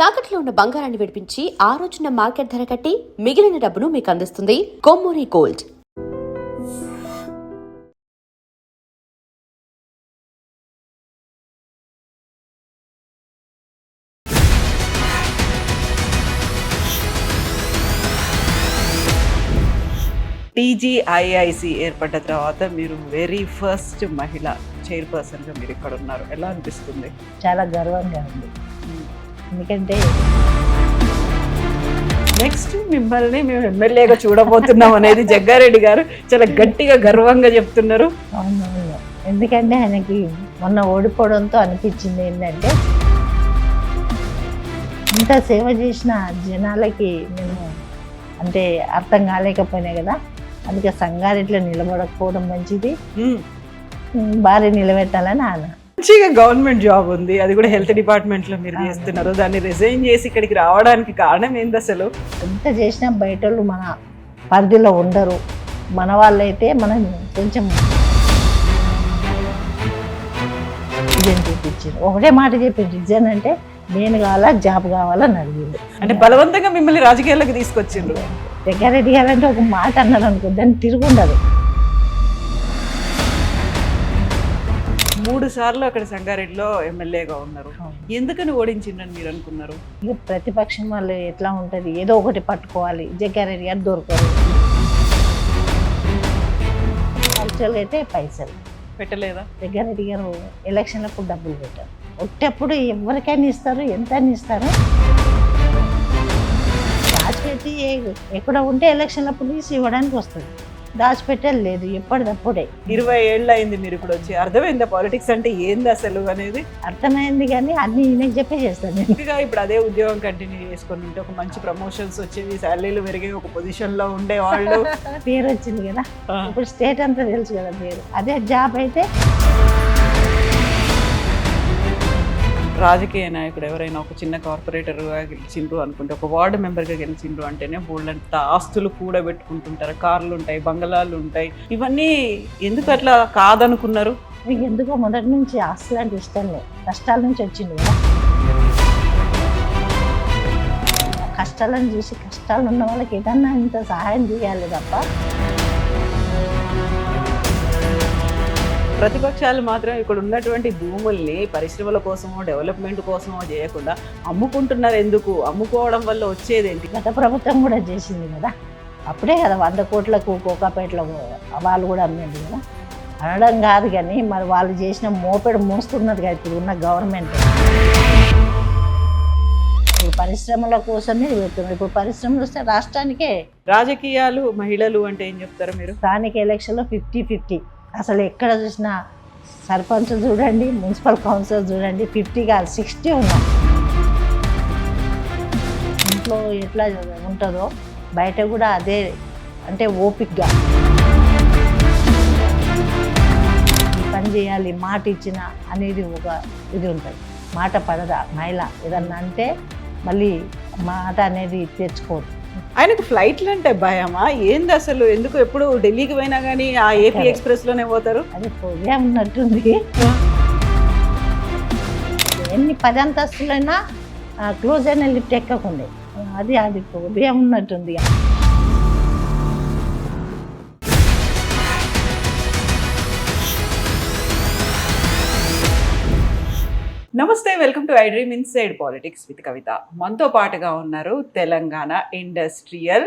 తాకట్లో ఉన్న బంగారాన్ని విడిపించి ఆ రోజున మార్కెట్ ధర కట్టి మిగిలిన డబ్బును మీకు అందిస్తుంది కొమ్మూరి గోల్డ్. టీజీఐఐసి ఏర్పడ్డ తర్వాత మీరు వెరీ ఫస్ట్ మహిళ చైర్పర్సన్గా మీరు ఇక్కడ ఉన్నారు. ఎలా అనిపిస్తుంది? చాలా గర్వంగా ఉంది. ఎందుకంటే నెక్స్ట్ మిమ్మల్ని మేము ఎమ్మెల్యేగా చూడబోతున్నాం అనేది జగ్గారెడ్డి గారు చాలా గట్టిగా గర్వంగా చెప్తున్నారు. అవునవును, ఎందుకంటే ఆయనకి మొన్న ఓడిపోవడంతో అనిపించింది ఏంటంటే ఇంత సేవ చేసిన జనాలకి నేను అంటే అర్థం కాలేకపోయినాయి కదా, అందుకే సంగారెడ్డిలో నిలబడకపోవడం మంచిది, భార్య నిలబెట్టాలని ఆయన. మంచిగా గవర్నమెంట్ జాబ్ ఉంది, అది కూడా హెల్త్ డిపార్ట్మెంట్ లో మీరు చేస్తున్నారు. దాన్ని రిజైన్ చేసి ఇక్కడికి రావడానికి కారణం ఏంది అసలు? ఎంత చేసినా బయట వాళ్ళు మన పరిధిలో ఉండరు, మన వాళ్ళైతే మనం కొంచెం రిజైన్ చూపించారు. ఒకటే మాట చెప్పింది, రిజైన్ అంటే నేను కావాలా జాబ్ కావాలని అడిగింది. అంటే బలవంతంగా మిమ్మల్ని రాజకీయాల్లోకి తీసుకొచ్చిండ్రు. జగ్గారెడ్డి గారు అంటే ఒక మాట అన్నారు అనుకో, దాన్ని తిరుగుండదు. 3 సార్లు అక్కడ సంగారెడ్డిలో ఎమ్మెల్యేగా ఉన్నారు. ఎందుకని ఓడించిండని మీరు అనుకున్నారు? ఇక ప్రతిపక్షం వాళ్ళు ఎట్లా ఉంటుంది, ఏదో ఒకటి పట్టుకోవాలి. జగ్గారెడ్డి గారు దొరకరు. యాక్చువల్గా అయితే పైసలు పెట్టలేదా? జగ్గారెడ్డి గారు ఎలక్షన్లకు డబ్బులు పెట్టారు. ఒట్టప్పుడు ఎవరికైనా ఇస్తారు, ఎంత ఇస్తారు. దాచిపెట్టి ఎక్కడ ఉంటే ఎలక్షన్లప్పుడు తీసి ఇవ్వడానికి వస్తుంది, దాచిపెట్టేది లేదు ఎప్పటిదప్పుడే. 20 ఏళ్ళు అయింది మీరు ఇప్పుడు వచ్చి. అర్థమైందా పాలిటిక్స్ అంటే ఏంది అసలు అనేది? అర్థమైంది, కానీ అన్ని ఈయనకి చెప్పే చేస్తాను నేను. ఇంకా ఇప్పుడు అదే ఉద్యోగం కంటిన్యూ చేసుకుని ఉంటే ఒక మంచి ప్రమోషన్స్ వచ్చేవి, శాలరీలు పెరిగే ఒక పొజిషన్ లో ఉండేవాళ్ళు. పేరు వచ్చింది కదా, ఇప్పుడు స్టేట్ అంతా తెలుసు కదా పేరు. అదే జాబ్ అయితే రాజకీయ నాయకుడు ఎవరైనా ఒక చిన్న కార్పొరేటర్గా గెలిచిండ్రు అనుకుంటే, ఒక వార్డు మెంబర్గా గెలిచిండ్రు అంటేనే బోల్డంత ఆస్తులు కూడబెట్టుకుంటుంటారు, కార్లు ఉంటాయి, బంగళాలు ఉంటాయి. ఇవన్నీ ఎందుకు అట్లా కాదనుకున్నారు? మీకు ఎందుకో మొదటి నుంచి ఆస్తులు అంటే ఇష్టం లేదు, కష్టాల నుంచి వచ్చింది కదా. కష్టాలను చూసి కష్టాలు ఉన్న వాళ్ళకి ఏదన్నా ఇంత సహాయం చేయాలి తప్ప. ప్రతిపక్షాలు మాత్రం ఇక్కడ ఉన్నటువంటి భూముల్ని పరిశ్రమల కోసమో డెవలప్మెంట్ కోసమో చేయకుండా అమ్ముకుంటున్నారు. ఎందుకు అమ్ముకోవడం వల్ల వచ్చేదేంటి? గత ప్రభుత్వం కూడా చేసింది కదా, అప్పుడే కదా 100 కోట్లకు కోకాపేటలో వాళ్ళు కూడా అమ్మింది కదా. అనడం కాదు కానీ మరి వాళ్ళు చేసిన మోపెడు మోస్తున్నది కదా ఇప్పుడు ఉన్న గవర్నమెంట్. ఇప్పుడు పరిశ్రమల కోసమే పెడుతున్నారు. ఇప్పుడు పరిశ్రమలు వస్తే రాష్ట్రానికే. రాజకీయాలు మహిళలు అంటే ఏం చెప్తారు మీరు? స్థానిక ఎలక్షన్లో 50-50. అసలు ఎక్కడ చూసినా సర్పంచ్ చూడండి, మున్సిపల్ కౌన్సిలర్ చూడండి, 50 కాదు 60 ఉన్నాం. ఇంట్లో ఎట్లా ఉంటుందో బయట కూడా అదే, అంటే ఓపిక్గా పని చేయాలి, మాట ఇచ్చిన అనేది ఒక ఇది ఉంటుంది. మాట పడదా మహిళ ఏదన్నా అంటే మళ్ళీ మాట అనేది తెచ్చుకోదు. ఆయనకు ఫ్లైట్లు అంటే భయమా ఏంది అసలు? ఎందుకు ఎప్పుడు ఢిల్లీకి పోయినా కానీ ఆ ఏపీ ఎక్స్ప్రెస్ లోనే పోతారు? అది పోయా ఉన్నట్టుంది. ఎన్ని 10 అంతస్తులైనా క్లోజ్ అయిన లిఫ్ట్ ఎక్కకుండే, అది పోయా ఉన్నట్టుంది. నమస్తే, welcome to I dream inside politics with Kavitha. మనతో పాటుగా ఉన్నారు Telangana industrial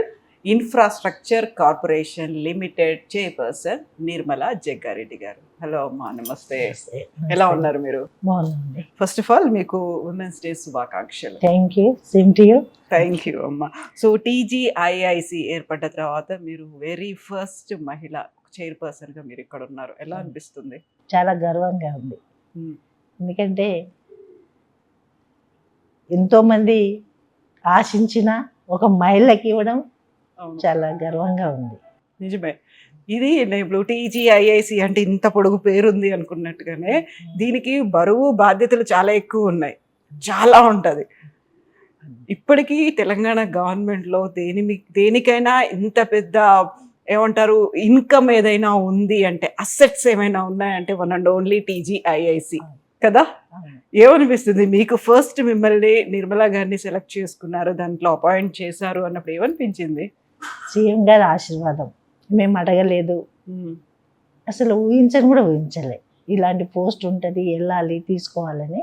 infrastructure corporation limited chairperson Nirmala Jaggareddy గారు. హలో అమ్మా, నమస్తే. ఎలా ఉన్నారు మీరు? బాగుంది. ఫస్ట్ ఆఫ్ ఆల్ మీకు ఉమెన్స్ డే శుభాకాంక్షలు. Thank you, same to you. Thank you అమ్మా. సో టీజీఐఐసి ఏర్పడ్డ తర్వాత మీరు వెరీ ఫస్ట్ మహిళ చైర్పర్సన్గా మీరు ఇక్కడ ఉన్నారు. ఎలా అనిపిస్తుంది? చాలా గర్వంగా ఉంది. ఎందుకంటే ఎంతోమంది ఆశించిన ఒక మహిళకి ఇవ్వడం చాలా గర్వంగా ఉంది. నిజమే. ఇది ఇప్పుడు టీజీఐఐసి అంటే ఇంత పొడుగు పేరుంది అనుకున్నట్టుగానే దీనికి బరువు బాధ్యతలు చాలా ఎక్కువ ఉన్నాయి, చాలా ఉంటుంది. ఇప్పటికీ తెలంగాణ గవర్నమెంట్లో దేనికైనా ఇంత పెద్ద ఏమంటారు ఇన్కమ్ ఏదైనా ఉంది అంటే, అసెట్స్ ఏమైనా ఉన్నాయంటే వన్ అండ్ ఓన్లీ టీజీఐఐసి. కదా. అవును. ఏమనిపిస్తుంది మీకు ఫస్ట్ మిమ్మల్ని నిర్మలా గారిని సెలెక్ట్ చేసుకున్నారు, దాంట్లో అపాయింట్ చేశారు అన్నప్పుడు ఏమనిపించింది? సీఎం గారి ఆశీర్వాదం. మేము అడగలేదు, అసలు ఊహించని కూడా ఊహించలే ఇలాంటి పోస్ట్ ఉంటుంది, వెళ్ళాలి, తీసుకోవాలని.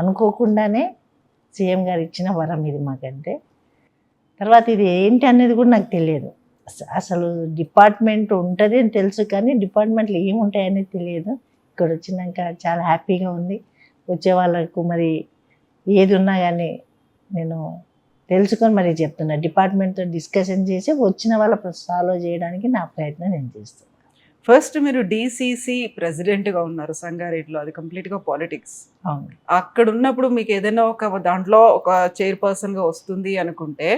అనుకోకుండానే సీఎం గారు ఇచ్చిన వరం ఇది మాకంటే. తర్వాత ఇది ఏంటి అనేది కూడా నాకు తెలియదు. అసలు డిపార్ట్మెంట్ ఉంటుంది అని తెలుసు, కానీ డిపార్ట్మెంట్లో ఏముంటాయనేది తెలియదు. ఇక్కడ వచ్చినాక చాలా హ్యాపీగా ఉంది. వచ్చే వాళ్ళకు మరి ఏది ఉన్నా కానీ నేను తెలుసుకొని మరి చెప్తున్నా. డిపార్ట్మెంట్తో డిస్కషన్ చేసి వచ్చిన వాళ్ళ సాల్వ్ చేయడానికి నా ప్రయత్నం నేను చేస్తున్నాను. ఫస్ట్ మీరు డిసిసి ప్రెసిడెంట్గా ఉన్నారు సంగారెడ్డిలో, అది కంప్లీట్గా పాలిటిక్స్. అవును. అక్కడ ఉన్నప్పుడు మీకు ఏదైనా ఒక దాంట్లో ఒక చైర్పర్సన్గా వస్తుంది అనుకుంటే,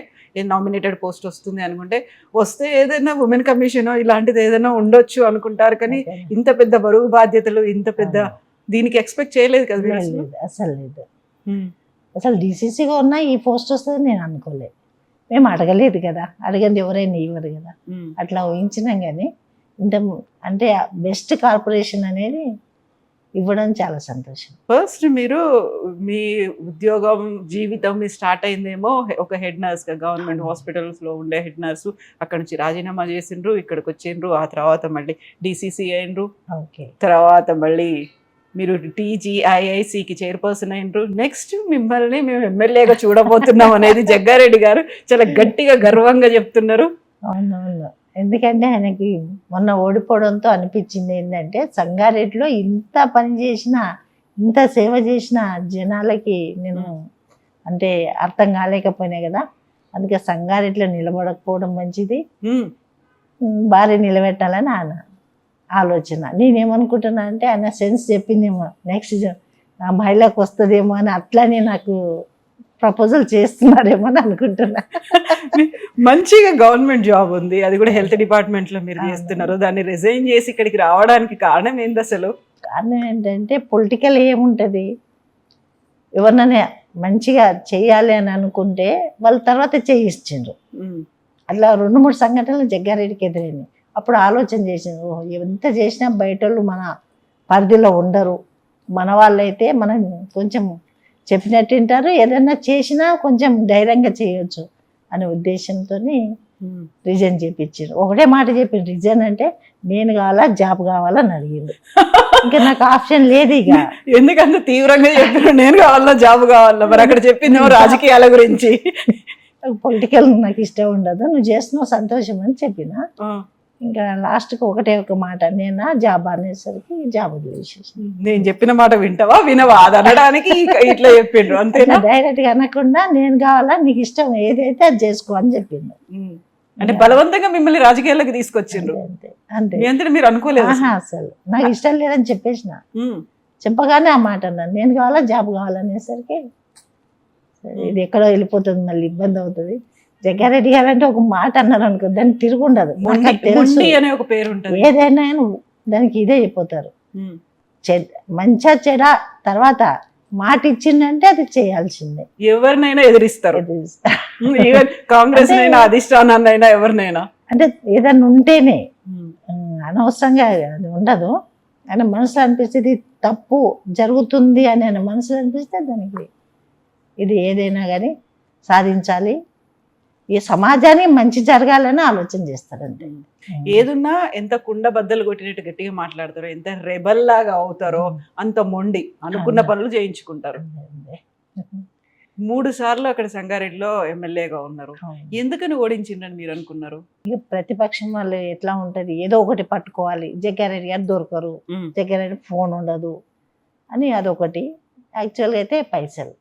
నామినేటెడ్ పోస్ట్ వస్తుంది అనుకుంటే, వస్తే ఏదైనా ఉమెన్ కమిషన్ ఇలాంటిది ఏదైనా ఉండొచ్చు అనుకుంటారు, కానీ ఇంత పెద్ద బరువు బాధ్యతలు, ఇంత పెద్ద దీనికి ఎక్స్పెక్ట్ చేయలేదు కదా మీరు అసలు? అసలు లేదు. అసలు డీసీసీగా ఉన్నా ఈ పోస్ట్ వస్తుందని నేను అనుకోలేదు. మేము అడగలేదు కదా, అడగంది ఎవరైనా ఇవ్వరు కదా. అట్లా ఊహించినాం, కానీ ఇంత అంటే బెస్ట్ కార్పొరేషన్ అనేది ఇవ్వడం చాలా సంతోషం. ఫస్ట్ మీరు మీ ఉద్యోగం జీవితం మీ స్టార్ట్ అయిందేమో ఒక హెడ్ నర్స్గా, గవర్నమెంట్ హాస్పిటల్స్లో ఉండే హెడ్ నర్సు. అక్కడ నుంచి రాజీనామా చేసిండ్రు, ఇక్కడికి వచ్చిండ్రు, ఆ తర్వాత మళ్ళీ డిసిసి అయినరు, ఓకే. తర్వాత మళ్ళీ మీరు టీజీఐఐసికి చైర్పర్సన్ అయినరు. నెక్స్ట్ మిమ్మల్ని మేము ఎమ్మెల్యేగా చూడబోతున్నాం అనేది జగ్గారెడ్డి గారు చాలా గట్టిగా గర్వంగా చెప్తున్నారు. అవునవును. ఎందుకంటే ఆయనకి మొన్న ఓడిపోవడంతో అనిపించింది ఏంటంటే, సంగారెడ్డిలో ఇంత పని చేసిన, ఇంత సేవ చేసిన జనాలకి నేను అంటే అర్థం కాలేకపోయినా కదా. అందుకే సంగారెడ్డిలో నిలబడకపోవడం మంచిది, భార్య నిలబెట్టాలని ఆయన ఆలోచన. నేనేమనుకుంటున్నా అంటే ఆయన సెన్స్ చెప్పిందేమో నెక్స్ట్ ఆ మహిళకు వస్తుందేమో అని, అట్లానే నాకు ప్రపోజల్ చేస్తున్నారేమో అని అనుకుంటున్నా. మంచిగా గవర్నమెంట్ జాబ్ ఉంది, అది కూడా హెల్త్ డిపార్ట్మెంట్ లో మీరు చేస్తున్నారు. దాన్ని రిజైన్ చేసి ఇక్కడికి రావడానికి కారణం ఏంది అసలు? కారణం ఏంటంటే పొలిటికల్ ఏముంటుంది, ఎవరినైనా మంచిగా చెయ్యాలి అని అనుకుంటే వాళ్ళ తర్వాత చేయించిండ్రు. అట్లా 2-3 సంఘటనలు జగ్గారెడ్డికి ఎదురైనాయి. అప్పుడు ఆలోచన చేసింది, ఓహో ఎంత చేసినా బయట వాళ్ళు మన పరిధిలో ఉండరు, మన వాళ్ళైతే మనం కొంచెం చెప్పినట్టు వింటారు, ఏదైనా చేసినా కొంచెం ధైర్యంగా చేయొచ్చు అనే ఉద్దేశంతో రిజైన్ చేయించారు. ఒకటే మాట చెప్పిండు, రిజైన్ అంటే నేను కావాలా జాబ్ కావాలని అడిగిండు. ఇంకా నాకు ఆప్షన్ లేదు ఇక. ఎందుకంత తీవ్రంగా చెప్పిన నేను కావాలా జాబ్ కావాలా? మరి అక్కడ చెప్పిందేమో రాజకీయాల గురించి. పొలిటికల్ నాకు ఇష్టం ఉండదు, నువ్వు చేస్తున్నావు సంతోషం అని చెప్పిన. ఇంకా లాస్ట్కి ఒకటే ఒక మాట, నేనా జాబ్ అనేసరికి జాబ్ వదిలేసేసి, నేను చెప్పిన మాట వింటావా వినవా అది అనడానికి ఇట్లా చెప్పిండ్రు అంతేనా? డైరెక్ట్ గా అనకుండా నేను కావాలా, నీకు ఇష్టం ఏదైతే అది చేసుకో అని చెప్పిండు. అంటే బలవంతంగా మిమ్మల్ని రాజకీయాల్లోకి తీసుకొచ్చిండ్రు అంతే అంతే. మీ అంతా మీరు అనుకోలేదు అసలు నాకు ఇష్టం లేదని చెప్పేసిన. చెప్పగానే ఆ మాట అన్నాను, నేను కావాలా జాబ్ కావాలనేసరికి ఇది ఎక్కడో వెళ్ళిపోతుంది, మళ్ళీ ఇబ్బంది అవుతుంది. జగ్గారెడ్డి గారు అంటే ఒక మాట అన్నారు అనుకో, దానికి తిరుగుండదు. అనే ఒక పేరు ఉంటుంది, ఏదైనా దానికి ఇదే చెప్పిపోతారు. మంచిగా చెడ తర్వాత మాట ఇచ్చిందంటే అది చేయాల్సిందే. ఎవరినైనా ఎదిరిస్తారు, కాంగ్రెస్ అయినా అధిష్టానాన్ని అయినా ఎవరినైనా. అంటే ఏదన్నా ఉంటేనే అనవసరంగా అది ఉండదు. ఆయన మనసులో అనిపిస్తే తప్పు జరుగుతుంది అని ఆయన మనసులో అనిపిస్తే దానికి ఇది ఏదైనా కానీ సాధించాలి, ఈ సమాజానికి మంచి జరగాలని ఆలోచన చేస్తారంటే. ఏదున్నా ఎంత కుండ బద్దలు కొట్టినట్టు గట్టిగా మాట్లాడతారో, ఎంత రెబల్ లాగా అవుతారో అంత మొండి, అనుకున్న పనులు చేయించుకుంటారు. 3 సార్లు అక్కడ సంగారెడ్డిలో ఎమ్మెల్యేగా ఉన్నారు. ఎందుకని ఓడించిందని మీరు అనుకున్నారు? ఇక ప్రతిపక్షం వాళ్ళు ఎట్లా ఉంటది, ఏదో ఒకటి పట్టుకోవాలి, జగ్గారెడ్డి గారు దొరకరు, జగ్గారెడ్డి ఫోన్ ఉండదు అని అదొకటి. యాక్చువల్గా అయితే పైసలు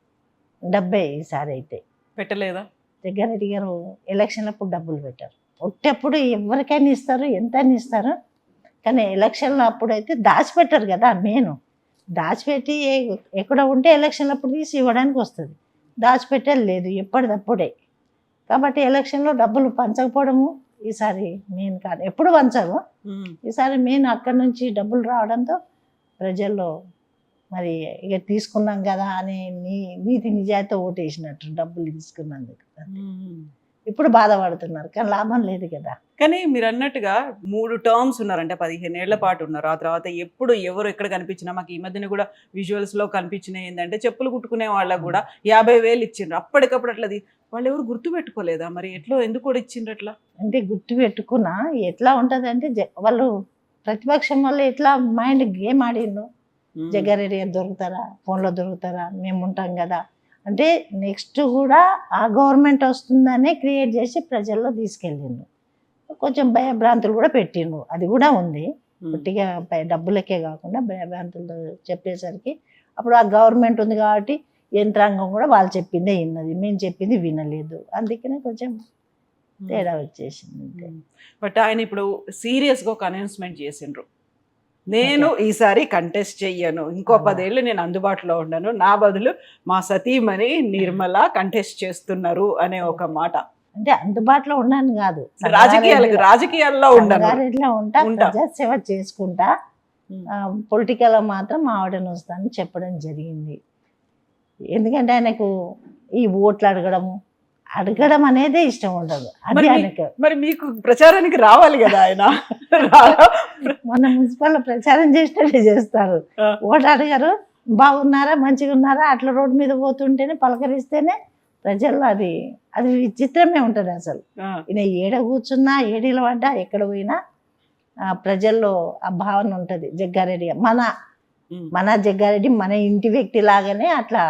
డబ్బే ఈసారి అయితే పెట్టలేదా? జగ్గారెడ్డి గారు ఎలక్షన్లప్పుడు డబ్బులు పెట్టారు. ఒట్టప్పుడు ఎవరికైనా ఇస్తారు, ఎంతైనా ఇస్తారు, కానీ ఎలక్షన్ల అప్పుడు అయితే దాచిపెట్టారు కదా. మెయిన్ దాచిపెట్టి ఎక్కడ ఉంటే ఎలక్షన్లప్పుడు తీసి ఇవ్వడానికి వస్తుంది, దాచిపెట్టే లేదు ఎప్పటిదప్పుడే. కాబట్టి ఎలక్షన్లో డబ్బులు పంచకపోవడము ఈసారి మెయిన్ కాదు. ఎప్పుడు పంచరు, ఈసారి మెయిన్ అక్కడి నుంచి డబ్బులు రావడంతో ప్రజల్లో మరి ఇక తీసుకున్నాం కదా అని నీతి నిజాయితీ ఓటేసినట్టు డబ్బులు తీసుకున్నందుకు. ఇప్పుడు బాధపడుతున్నారు, కానీ లాభం లేదు కదా. కానీ మీరు అన్నట్టుగా 3 టర్మ్స్ ఉన్నారంటే 15 ఏళ్ల పాటు ఉన్నారు. ఆ తర్వాత ఎప్పుడు ఎవరు ఎక్కడ కనిపించినా మాకు ఈ మధ్యన కూడా విజువల్స్ లో కనిపించినాయి ఏంటంటే చెప్పులు కుట్టుకునే వాళ్ళకు కూడా 50,000 ఇచ్చిండ్రు అప్పటికప్పుడు. అట్లా వాళ్ళు ఎవరు గుర్తు పెట్టుకోలేదా మరి? ఎట్లా ఎందుకు కూడా ఇచ్చిండ్రు అట్లా? అంటే గుర్తు పెట్టుకున్నా ఎట్లా ఉంటుంది అంటే వాళ్ళు ప్రతిపక్షం వల్ల ఎట్లా మైండ్ గేమ్ ఆడిండ్రు. జగ్గారెడ్డి గారు దొరుకుతారా, ఫోన్లో దొరుకుతారా, మేము ఉంటాం కదా అంటే నెక్స్ట్ కూడా ఆ గవర్నమెంట్ వస్తుందనే క్రియేట్ చేసి ప్రజల్లో తీసుకెళ్ళిండ్రు. కొంచెం భయభ్రాంతులు కూడా పెట్టిండ్రు, అది కూడా ఉంది. పొట్టిగా డబ్బులకే కాకుండా భయభ్రాంతులు చెప్పేసరికి అప్పుడు ఆ గవర్నమెంట్ ఉంది కాబట్టి యంత్రాంగం కూడా వాళ్ళు చెప్పిందే విన్నది, మేము చెప్పింది వినలేదు. అందుకనే కొంచెం తేడా వచ్చేసింది. బట్ ఆయన ఇప్పుడు సీరియస్గా ఒక అనౌన్స్మెంట్ చేసిండ్రు, నేను ఈసారి కంటెస్ట్ చెయ్యను, ఇంకో 10 ఏళ్ళు నేను అందుబాటులో ఉండను, నా బదులు మా సతీమణి నిర్మల కంటెస్ట్ చేస్తున్నారు అనే ఒక మాట. అంటే అందుబాటులో ఉన్నాను కాదు, రాజకీయాల్లో సంగారెడ్డిలో ఉంటా, ప్రజాసేవ చేసుకుంటా, పొలిటికల్ మాత్రం ఆవిడని వస్తానని చెప్పడం జరిగింది. ఎందుకంటే ఆయనకు ఈ ఓట్లు అడగడం అనేదే ఇష్టం ఉండదు. అది ఆయనకు. మరి మీకు ప్రచారానికి రావాలి కదా ఆయన. మొన్న మున్సిపల్ ప్రచారం చేసినట్టే చేస్తారు, ఓటు అడగరు. బాగున్నారా, మంచిగా ఉన్నారా, అట్లా రోడ్డు మీద పోతుంటేనే పలకరిస్తేనే ప్రజల్లో అది విచిత్రమే ఉంటుంది అసలు. ఈయన ఏడ కూర్చున్నా, ఏడిలో పడ్డా, ఎక్కడ పోయినా ప్రజల్లో ఆ భావన ఉంటుంది. జగ్గారెడ్డి మన జగ్గారెడ్డి మన ఇంటి వ్యక్తి లాగానే అట్లా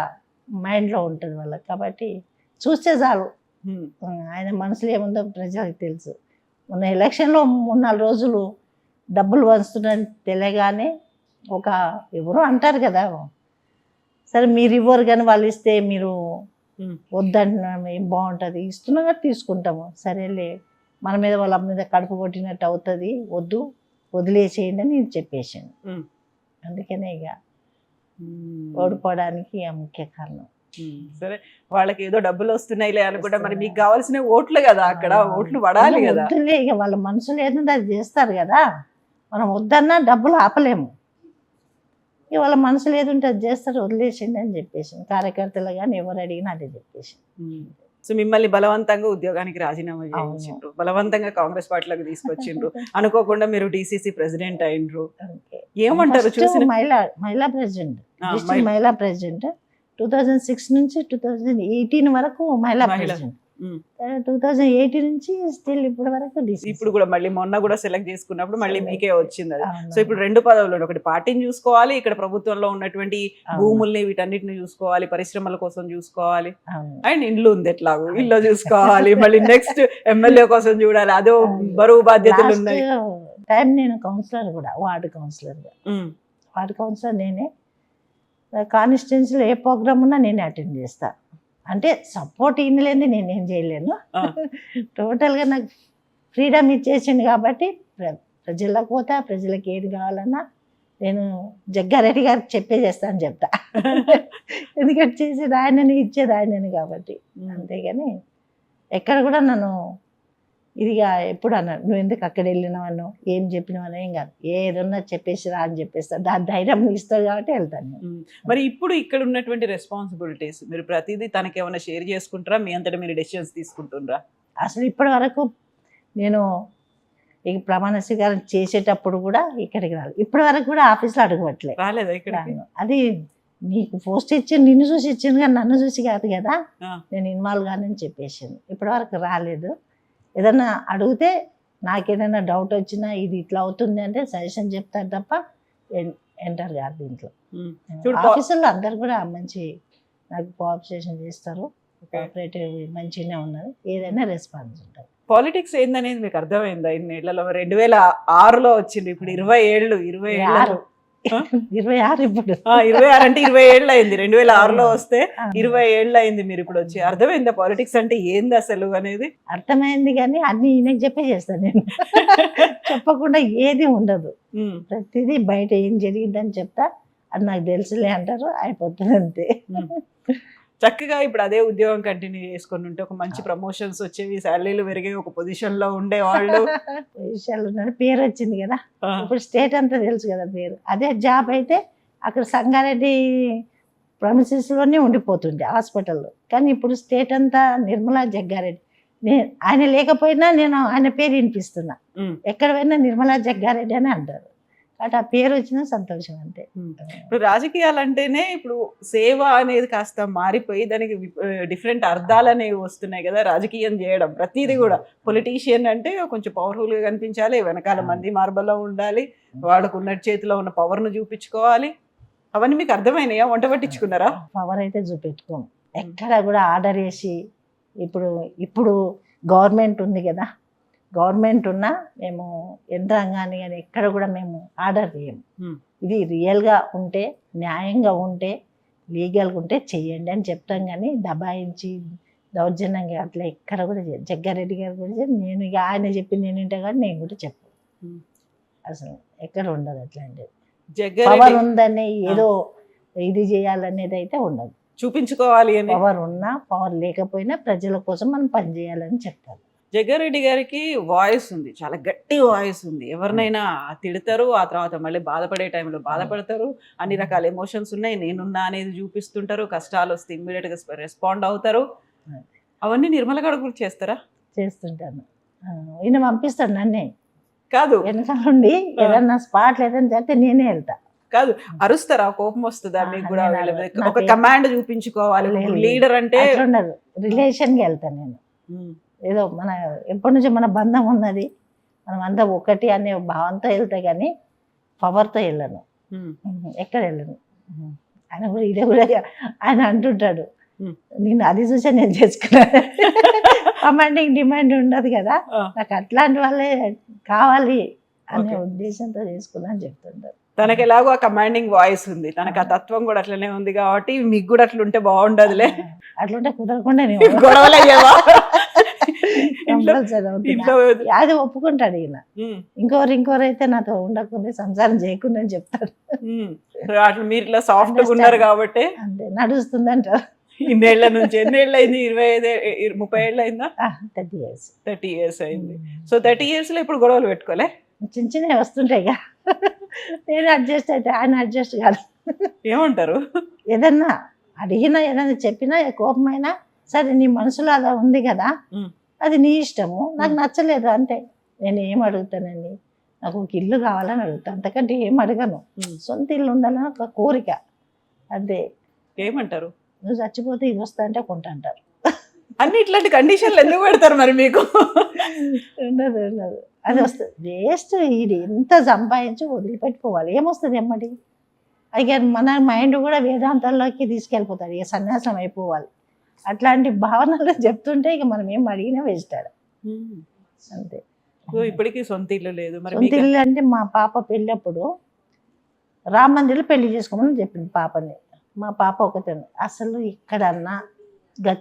మైండ్లో ఉంటుంది వాళ్ళకి. కాబట్టి చూస్తే చాలు ఆయన మనసులో ఏముందో ప్రజలకు తెలుసు. మొన్న ఎలక్షన్లో 3-4 రోజులు డబ్బులు పంచుతున్నారని తెలియగానే ఎవరో అంటారు కదా, సరే మీరు ఇవ్వరు కానీ వాళ్ళు ఇస్తే మీరు వద్దంటున్నాము, ఏం బాగుంటుంది, ఇస్తున్నా తీసుకుంటాము, సరేలే మన మీద వాళ్ళ మీద కడుపు కొట్టినట్టు అవుతుంది, వదిలేసేయండి అని నేను చెప్పేసాను. అందుకనే ఇక ఓడిపోవడానికి ముఖ్య కారణం. సరే, వాళ్ళకి ఏదో డబ్బులు వస్తున్నాయిలే అనుకుంటా, మరి మీకు కావాల్సిన ఓట్లు కదా, అక్కడ ఓట్లు పడాలి కదా. ఇక వాళ్ళ మనసులో ఏదంటే అది చేస్తారు కదా, మనం వద్దన్నా డబ్బులు ఆపలేము. ఇక వాళ్ళ మనసులో ఏదుంటే అది చేస్తారు, వదిలేసింది అని చెప్పేసి కార్యకర్తలు కానీ ఎవరు అడిగినా అదే చెప్పేసి. సో మిమ్మల్ని బలవంతంగా ఉద్యోగానికి రాజీనామా చేయించిండ్రు, బలవంతంగా కాంగ్రెస్ పార్టీలోకి తీసుకొచ్చిండ్రు, అనుకోకుండా మీరు డిసిసి ప్రెసిడెంట్ అయినరు. ఏమంటారు? చూసిన మహిళా ప్రెసిడెంట్ 2006 నుంచి 2018 వరకు మహిళా ప్రెసిడెంట్, 2018 నుంచి స్టిల్ ఇప్పటి వరకు. ఇప్పుడు కూడా మళ్ళీ మొన్న కూడా సెలెక్ట్ చేసుకున్నప్పుడు మళ్ళీ మీకే వచ్చింది అది. సో ఇప్పుడు 2 పదవులు, ఒకటి పార్టీని చూసుకోవాలి, ఇక్కడ ప్రభుత్వంలో ఉన్నటువంటి భూముల్ని వీటన్నిటిని చూసుకోవాలి, పరిశ్రమల కోసం చూసుకోవాలి, అండ్ ఇల్లు ఉంది ఎట్లాగో ఇల్లు చూసుకోవాలి, మళ్ళీ నెక్స్ట్ ఎమ్మెల్యే కోసం చూడాలి, అదో బరువు బాధ్యతలు ఉన్నాయి. టైం నేను కౌన్సిలర్ కూడా, వార్డు కౌన్సిలర్ నేనే. కాన్స్టిట్యున్సీలో ఏ ప్రోగ్రామ్ ఉన్నా నేనే అటెండ్ చేస్తా. అంటే సపోర్ట్ ఇవ్వలేని నేనేం చేయలేను. టోటల్గా నాకు ఫ్రీడమ్ ఇచ్చేసింది కాబట్టి ప్రజలకు పోతా, ప్రజలకు ఏది కావాలన్నా నేను జగ్గారెడ్డి గారికి చెప్పేసేస్తాను చెప్తా. ఎందుకంటే చేసేది ఆయనని, ఇచ్చేది ఆయనని కాబట్టి. అంతేగాని ఎక్కడ కూడా నన్ను ఇదిగా ఎప్పుడు అన్నాడు, నువ్వు ఎందుకు అక్కడ వెళ్ళినావను, ఏం చెప్పినావని, ఏం కాదు, ఏదన్నా చెప్పేసి రా అని చెప్పేస్తా. దాని ధైర్యం ఇస్తాడు కాబట్టి వెళ్తాను. మరి ఇప్పుడు ఇక్కడ ఉన్నటువంటి రెస్పాన్సిబిలిటీస్ మీరు ప్రతిదీ తనకి ఏమైనా షేర్ చేసుకుంటారా, మీ అంతటా మీరు డెసిషన్స్ తీసుకుంటుండ్రా? అసలు ఇప్పటి వరకు నేను ఇక ప్రమాణ స్వీకారం చేసేటప్పుడు కూడా ఇక్కడికి రాలేదు, ఇప్పటి వరకు కూడా ఆఫీస్లో అడుగుపట్టలేదు. రాలేదా ఇక్కడ? అది నీకు పోస్ట్ ఇచ్చింది, నిన్ను చూసి ఇచ్చింది కానీ నన్ను చూసి కాదు కదా, నేను ఇన్వాల్వ్ కానని చెప్పేసింది. ఇప్పటి వరకు రాలేదు. ఏదన్నా అడిగితే నాకేదైనా డౌట్ వచ్చినా ఇది ఇట్లా అవుతుంది అంటే సజెషన్ చెప్తారు తప్ప ఎంటర్ కాదు దీంట్లో. ఆఫీసుల్లో అందరు కూడా మంచి నాకు కోఆపరేషన్ చేస్తారు, కోఆపరేటివ్ మంచిగానే ఉన్నారు, ఏదైనా రెస్పాన్స్ ఉంటుంది. పాలిటిక్స్ ఏందనేది మీకు అర్థమైందా? 2 ఏళ్లలో 2006లో వచ్చింది, ఇప్పుడు 20 ఏళ్ళు. 26 ఇప్పుడు 26 అంటే 20 ఏళ్ళు అయింది. 2006లో వస్తే 20 ఏళ్ళు అయింది మీరు ఇప్పుడు వచ్చి. అర్థమైందా పాలిటిక్స్ అంటే ఏంది అసలు అనేది? అర్థమైంది, కానీ అన్ని ఈయనకి చెప్పే చేస్తాను నేను. చెప్పకుండా ఏది ఉండదు, ప్రతిదీ బయట ఏం జరిగిందని చెప్తా, అది నాకు తెలుసులే అంటారు, అయిపోతుంది అంతే. చక్కగా ఇప్పుడు అదే ఉద్యోగం కంటిన్యూ చేసుకుని ఉంటే ఒక మంచి ప్రమోషన్స్ వచ్చేవి, శాలరీలు పెరిగే, ఒక పొజిషన్ లో ఉండేవాళ్ళు. పొజిషన్లో ఉన్నాడు, పేరు వచ్చింది కదా, ఇప్పుడు స్టేట్ అంతా తెలుసు కదా పేరు. అదే జాబ్ అయితే అక్కడ సంగారెడ్డి ప్రమిసెస్లోనే ఉండిపోతుండే హాస్పిటల్లో, కానీ ఇప్పుడు స్టేట్ అంతా నిర్మలా జగ్గారెడ్డి. ఆయన లేకపోయినా నేను ఆయన పేరు వినిపిస్తున్నా. ఉమ్. ఎక్కడ పోయినా నిర్మలా జగ్గారెడ్డి అని అంటారు. కాబట్టి ఆ పేరు వచ్చినా సంతోషం అంతే. ఇప్పుడు రాజకీయాలు అంటేనే ఇప్పుడు సేవ అనేది కాస్త మారిపోయి దానికి డిఫరెంట్ అర్థాలు అనేవి వస్తున్నాయి కదా. రాజకీయం చేయడం ప్రతిదీ కూడా పొలిటీషియన్ అంటే కొంచెం పవర్ఫుల్ గా కనిపించాలి, వెనకాల మంది మార్బల్లో ఉండాలి, వాళ్ళకు ఉన్న చేతిలో ఉన్న పవర్ ను చూపించుకోవాలి. అవన్నీ మీకు అర్థమైనాయా? వంట పట్టించుకున్నారా? పవర్ అయితే చూపెట్టుకోము. ఎక్కడ కూడా ఆర్డర్ వేసి ఇప్పుడు గవర్నమెంట్ ఉంది కదా, గవర్నమెంట్ ఉన్నా మేము యంత్రాంగాన్ని కానీ ఎక్కడ కూడా మేము ఆర్డర్ చేయము. ఇది రియల్గా ఉంటే, న్యాయంగా ఉంటే, లీగల్గా ఉంటే చెయ్యండి అని చెప్తాం. కానీ దబాయించి దౌర్జన్యంగా అట్లా ఎక్కడ కూడా జగ్గారెడ్డి గారు కూడా నేను ఇక ఆయన చెప్పి నేను వింటా కానీ నేను కూడా చెప్పు. అసలు ఎక్కడ ఉండదు అట్లాంటిది. పవర్ ఉందని ఏదో ఇది చేయాలనేది అయితే ఉండదు. చూపించుకోవాలి అని పవర్ ఉన్నా పవర్ లేకపోయినా ప్రజల కోసం మనం పనిచేయాలని చెప్తారు. జగ్గారెడ్డి గారికి వాయిస్ ఉంది, చాలా గట్టి వాయిస్ ఉంది. ఎవరినైనా తిడతారు, ఆ తర్వాత మళ్ళీ బాధపడే టైంలో బాధపడతారు, అన్ని రకాల ఎమోషన్స్ ఉన్నాయి, నేనున్నా అనేది చూపిస్తుంటారు, కష్టాలు వస్తే ఇమ్మీడియట్ గా రెస్పాండ్ అవుతారు. అవన్నీ నిర్మల గారు కూడా చేస్తారా? చేస్తుంటాను. ఈయన పంపిస్తాడు నన్నే, కాదు వెనకాల నుండి ఏదన్నా స్పాట్ లేదని చెప్తే నేనే వెళ్తా. కాదు అరుస్తారా? కోపం వస్తుందా మీకు కూడా? నేను ఒక కమాండ్ చూపించుకోవాలి, లీడర్ అంటే ఉండదు. రిలేషన్కి వెళ్తాను నేను. ఏదో మన ఎప్పటి నుంచో మన బంధం ఉన్నది, మనం అంతా ఒకటి అనే భావంతో వెళ్తా కానీ పవర్తో వెళ్ళను, ఎక్కడ వెళ్ళను. ఆయన కూడా ఇదే కూడా ఆయన అంటుంటాడు, నేను అది చూసా నేను చేసుకున్నాను. కమాండింగ్ డిమాండ్ ఉండదు కదా, నాకు అట్లాంటి వాళ్ళే కావాలి అనే ఉద్దేశంతో చేసుకున్నా అని చెప్తుంటారు. తనకి ఎలాగో ఆ కమాండింగ్ వాయిస్ ఉంది, తనకు ఆ తత్వం కూడా అట్లనే ఉంది కాబట్టి మీకు కూడా అట్లుంటే బాగుండదులే. అట్లుంటే కుదరకుండా గొడవలు అయ్యేవా? అది ఒప్పుకుంటాడు ఈయన. ఇంకోరైతే నాతో ఉండకుండా సంసారం చేయకుండా అని చెప్తాడు. అట్లా మీరు ఇట్లా సాఫ్ట్ గా ఉన్నారు కాబట్టి అంతే నడుస్తుంది అంటారు. ఇన్నేళ్ల నుంచి ఎన్నేళ్ళు అయింది? 30 ఏళ్ళు అయిందా? 30 years. 30 years అయింది. సో 30 years లో ఇప్పుడు గొడవలు పెట్టుకోలే? చిన్న చిన్నవి వస్తుంటాయి ఇక. నేను అడ్జస్ట్ అయితే ఆయన అడ్జస్ట్ కాదు. ఏమంటారు? ఏదన్నా అడిగినా ఏదైనా చెప్పినా కోపమైనా సరే నీ మనసులో అలా ఉంది కదా, అది నీ ఇష్టము, నాకు నచ్చలేదు అంటే నేను ఏం అడుగుతానండి, నాకు ఒక ఇల్లు కావాలని అడుగుతాను, అంతకంటే ఏం అడగను. సొంత ఇల్లు ఉండాలని ఒక కోరిక అంతే. ఏమంటారు? నువ్వు చచ్చిపోతే ఇది వస్తా అంటే కొంటా అంటారు. అన్ని ఇట్లాంటి కండిషన్లు ఎందుకు పెడతారు మరి మీకు? ఉండదు అది వస్తుంది వేస్ట్. ఇది ఎంత సంపాదించి వదిలిపెట్టుకోవాలి, ఏమొస్తుంది ఎమ్మటి. అది మన మైండ్ కూడా వేదాంతాల్లోకి తీసుకెళ్ళిపోతాడు, ఇక సన్యాసం అయిపోవాలి. అట్లాంటి భావనలు చెప్తుంటే ఇక మనం ఏం అడిగినా వేస్తాడు అంతే. ఇప్పటికీ సొంత ఇల్లు లేదు. సొంత ఇల్లు అంటే మా పాప పెళ్ళప్పుడు రామ మందిర్లో పెళ్లి చేసుకోమని చెప్పింది పాపని. మా పాప ఒకతే అసలు ఇక్కడన్నా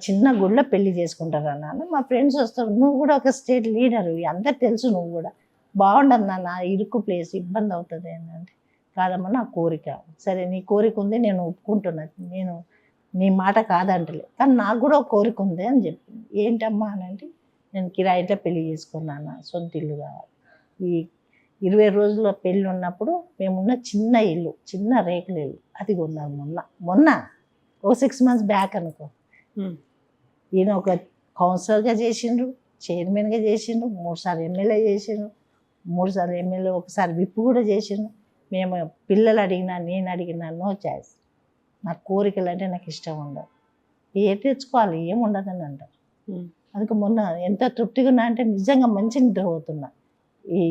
చిన్న గుడిలో పెళ్లి చేసుకుంటారన్నా, మా ఫ్రెండ్స్ వస్తారు, నువ్వు కూడా ఒక స్టేట్ లీడరు, అందరు తెలుసు, నువ్వు కూడా బాగుండదు నాన్న, ఇరుకు ప్లేస్ ఇబ్బంది అవుతుంది ఏంటంటే, కాదమ్మా నా కోరిక. సరే నీ కోరిక ఉంది, నేను ఒప్పుకుంటున్నా, నేను నీ మాట కాదంటలే, కానీ నాకు కూడా ఒక కోరిక ఉంది అని చెప్పింది. ఏంటమ్మా అని అంటే, నేను కిరాయిలో పెళ్లి చేసుకున్నాను, సొంత ఇల్లు కావాలి. ఈ 20 రోజుల పెళ్ళి ఉన్నప్పుడు మేమున్న చిన్న ఇల్లు, చిన్న రేకుల ఇల్లు, అది కొన్నాను మొన్న ఒక 6 months బ్యాక్ అనుకో. ఈయన ఒక కౌన్సిలర్గా చేసిండ్రు, చైర్మన్గా చేసిండ్రు, 3 సార్లు ఎమ్మెల్యే చేసిండ్రు, 3 సార్లు ఎమ్మెల్యే, ఒకసారి విప్ కూడా చేసిండ్రు. మేము పిల్లలు అడిగినా నేను అడిగినా నో చాయిస్. నాకు కోరికలు అంటే నాకు ఇష్టం ఉండదు, ఏ తెచ్చుకోవాలి ఏముండదని అంటారు. అందుకే మొన్న ఎంత తృప్తిగా ఉన్నా అంటే నిజంగా మంచి నిద్రపోతున్నా, ఈ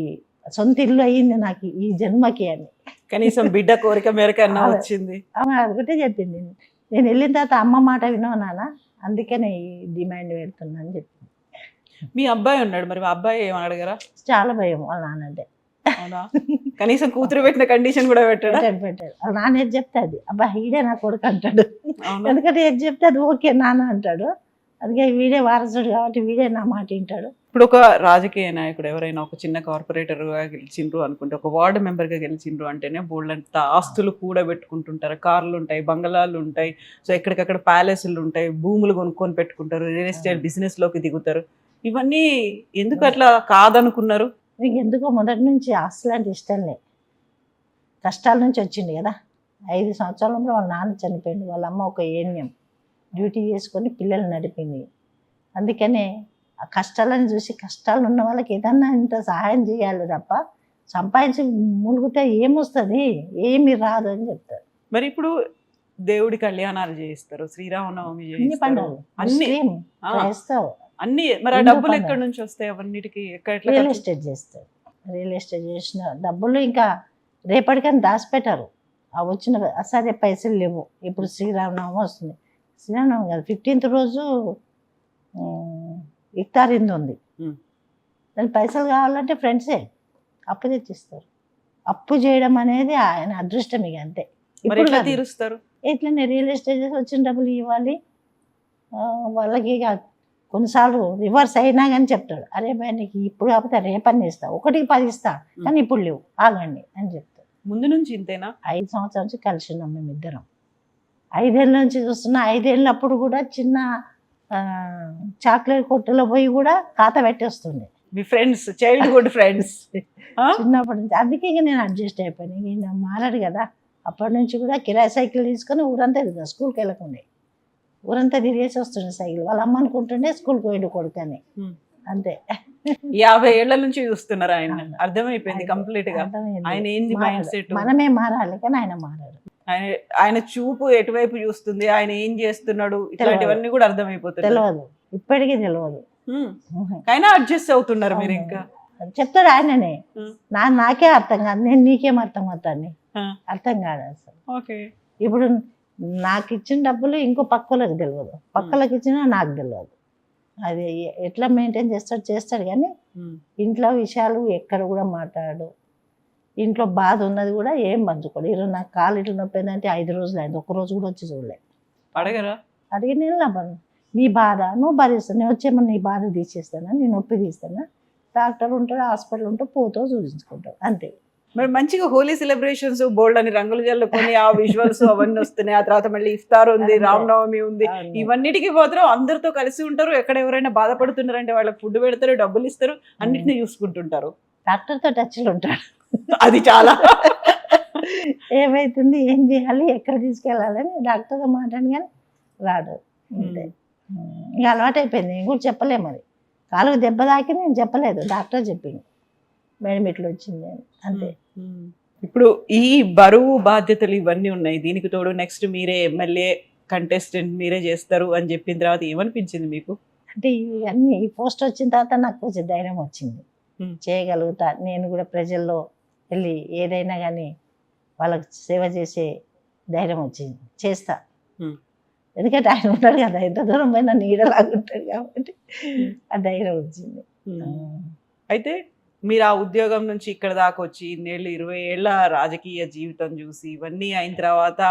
సొంత ఇల్లు అయ్యింది నాకు ఈ జన్మకి అని. కనీసం బిడ్డ కోరిక మేరకన్నా వచ్చింది. ఆమె ఒకటే చెప్పింది, నేను వెళ్ళిన తర్వాత అమ్మ మాట వినవు నాన్న, అందుకనే ఈ డిమాండ్ పెడుతున్నా అని చెప్పింది. మీ అబ్బాయి ఉన్నాడు, మరి మా అబ్బాయి ఏం అడగరా? చాలా భయం వాళ్ళ నాన్నంటే. అవునా? కనీసం కూతురు పెట్టిన కండిషన్ కూడా పెట్టాడు. వాళ్ళ నాన్న ఏది చెప్తే అది అబ్బా ఈడే నా కొడుకు అంటాడు. ఎందుకంటే ఏది చెప్తే అది ఓకే నాన్న అంటాడు. అందుకే వీడే వారసుడు కాబట్టి వీడే నా మాట వింటాడు. ఇప్పుడు ఒక రాజకీయ నాయకుడు ఎవరైనా ఒక చిన్న కార్పొరేటర్గా గెలిచిండ్రు అనుకుంటే, ఒక వార్డు మెంబర్గా గెలిచిండ్రు అంటేనే బోల్డంత ఆస్తులు కూడబెట్టుకుంటుంటారు, కార్లు ఉంటాయి, బంగళాలు ఉంటాయి, సో ఎక్కడికక్కడ ప్యాలెస్లు ఉంటాయి, భూములు కొనుక్కొని పెట్టుకుంటారు, రియల్ ఎస్టేట్ బిజినెస్లోకి దిగుతారు. ఇవన్నీ ఎందుకు అట్లా కాదనుకున్నారు? మీకు ఎందుకో మొదటి నుంచి ఆస్తులు అంటే ఇష్టం లే, కష్టాల నుంచి వచ్చింది కదా. 5 సంవత్సరాల వాళ్ళ నాన్న చనిపోయింది, వాళ్ళ అమ్మ ఒక ఏన్యం డ్యూటీ చేసుకొని పిల్లలు నడిపింది. అందుకనే ఆ కష్టాలను చూసి కష్టాలు ఉన్న వాళ్ళకి ఏదన్నా ఇంత సహాయం చేయాలి తప్ప సంపాదించి ములుగుతే ఏమొస్తుంది, ఏమి రాదు అని చెప్తారు. మరి ఇప్పుడు దేవుడి కళ్యాణాలు చేయిస్తారు, శ్రీరామనవమి అన్ని చేయిస్తారు, పండుగలు అన్ని ముస్లిం, ఆ, క్రైస్తవ, అన్ని. మరి ఆ హిందూ డబ్బులు పండుగ. ఎక్కడి నుంచి వస్తాయి అవన్నిటికి? ఎట్లా రియల్ ఖర్చు? ఎస్టేట్ చేస్తారు. రియల్ ఎస్టేట్ చేసిన డబ్బులు ఇంకా రేపటికని దాచిపెట్టారు. ఆ వచ్చిన అసలే పైసలు లేవు. ఇప్పుడు శ్రీరామనవమి వస్తుంది, శ్రీరామనవమి కాదు 15th రోజు ఇఫ్తారింది ఉంది. ఉమ్. దాని పైసలు కావాలంటే ఫ్రెండ్సే అప్పు తెచ్చిస్తారు. అప్పు చేయడం అనేది ఆయన అదృష్టం, ఇక అంతే. మరి ఇప్పుడు ఎట్లా కాదు. తీరుస్తారు? ఎట్లనే రియల్ ఎస్టేట్ చేసి వచ్చిన డబ్బులు ఇవ్వాలి. వాళ్ళకి ఇక కొన్నిసార్లు రివర్స్ అయినా కానీ చెప్తాడు, అరే భయ నీకు ఇప్పుడు కాకపోతే రేపని ఇస్తా, 1కి 10 ఇస్తా, కానీ ఇప్పుడు లేవు, ఆగండి అని చెప్తాడు. ముందు నుంచి ఇంతేనా? 5 సంవత్సరాల నుంచి కలిసి ఉన్నాం మేమిద్దరం. 5 ఏళ్ళ నుంచి చూస్తున్నా. 5 ఏళ్ళప్పుడు కూడా చిన్న చాక్లెట్ కొట్టులో పోయి కూడా ఖాతా పెట్టేస్తుంది. మీ ఫ్రెండ్స్, చైల్డ్హుడ్ ఫ్రెండ్స్? చిన్నప్పటి నుంచి. అందుకే ఇక నేను అడ్జస్ట్ అయిపోయాను. ఇక ఈయన మారాడు కదా, అప్పటి నుంచి కూడా కిరాయి సైకిల్ తీసుకొని ఊరంతా తిరుగుతాను. స్కూల్కి వెళ్ళకుండా ఊరంతా తిరిగేసి వస్తుండే సైకిల్. వాళ్ళ అమ్మ అనుకుంటుండే స్కూల్కి పోయిండు కొడుకు అని. అంతే. 50 ఏళ్ల నుంచి చూస్తున్నారు ఆయన. అర్థమైపోయింది కంప్లీట్ గా అర్థమైంది. ఆయన ఏంది మైండ్ సెట్. మనమే మారాలి, కానీ ఆయన మారాడు. ఆయన చూపు ఎటువైపు చూస్తుంది, ఆయన ఏం చేస్తున్నాడు, ఇట్లాంటివన్నీ కూడా అర్థమైపోతుంది. తెలియదు, ఇప్పటికీ తెలియదు. అయినా అడ్జస్ట్ అవుతున్నారు మీరు ఇంకా. చెప్తాడు ఆయననే. నాకే అర్థం కాదు, నేను నీకేం అర్థం అవుతాను, అర్థం కాదు అసలు. ఓకే. ఇప్పుడు నాకు ఇచ్చిన డబ్బులు ఇంకో పక్కలకు తెలియదు, పక్కలకు ఇచ్చినా నాకు తెలియదు. అది ఎట్లా మెయింటైన్ చేస్తాడు కానీ ఇంట్లో విషయాలు ఎక్కడ కూడా మాట్లాడు. ఇంట్లో బాధ ఉన్నది కూడా ఏం పంచుకోడు. ఈరోజు నాకు కాలు ఇట్లా నొప్పి ఏంటంటే 5 రోజులు అయింది, 1 రోజు కూడా వచ్చి చూడలే. అడగరా? అడిగి నేను నీ బాధ నువ్వు భరిస్తాను, నేను వచ్చేమన్నా నీ బాధ తీసేస్తానా, నీ నొప్పి తీస్తానా, డాక్టర్ ఉంటాడు, హాస్పిటల్ ఉంటాడు, పోతో చూపించుకుంటాడు, అంతే. మరి మంచిగా హోలీ సెలబ్రేషన్స్, బోల్డ్ అని రంగులు జల్లుకొని ఆ విజువల్స్ అవన్నీ వస్తున్నాయి. ఆ తర్వాత మళ్ళీ ఇఫ్తార్ ఉంది, రామనవమి ఉంది, ఇవన్నిటికీ మాత్రం అందరితో కలిసి ఉంటారు. ఎక్కడ ఎవరైనా బాధపడుతున్నారంటే వాళ్ళకి ఫుడ్ పెడతారు, డబ్బులు ఇస్తారు, అన్నిటిని చూసుకుంటుంటారు. డాక్టర్తో టచ్లో ఉంటాడు. అది చాలా ఏమైతుంది, ఏం చేయాలి, ఎక్కడ తీసుకెళ్ళాలని డాక్టర్తో మాట్లాడి కానీ రాడు, అంతే. ఇంకా అలవాటు అయిపోయింది. నేను కూడా చెప్పలే, మరి కాలుకు దెబ్బ తాకి నేను చెప్పలేదు, డాక్టర్ చెప్పింది మేడం ఇట్లా వచ్చింది అని, అంతే. ఇప్పుడు ఈ బరువు బాధ్యతలు ఇవన్నీ ఉన్నాయి, దీనికి తోడు నెక్స్ట్ మీరే ఎమ్మెల్యే కంటెస్టెంట్ మీరే చేస్తారు అని చెప్పిన తర్వాత ఏమనిపించింది మీకు? అంటే ఇవన్నీ ఈ పోస్ట్ వచ్చిన తర్వాత నాకు కొంచెం ధైర్యం వచ్చింది, చేయగలుగుతా నేను కూడా ప్రజల్లో వెళ్ళి ఏదైనా కానీ వాళ్ళకి సేవ చేసే ధైర్యం వచ్చింది, చేస్తా. ఎందుకంటే ఆయన ఉంటాడు కదా, ఎంత దూరం పోయినా నీడలాగుంటాడు కాబట్టి ఆ ధైర్యం వచ్చింది. అయితే మీరు ఆ ఉద్యోగం నుంచి ఇక్కడ దాకా వచ్చి 20 ఏళ్ళ రాజకీయ జీవితం చూసి ఇవన్నీ అయిన తర్వాత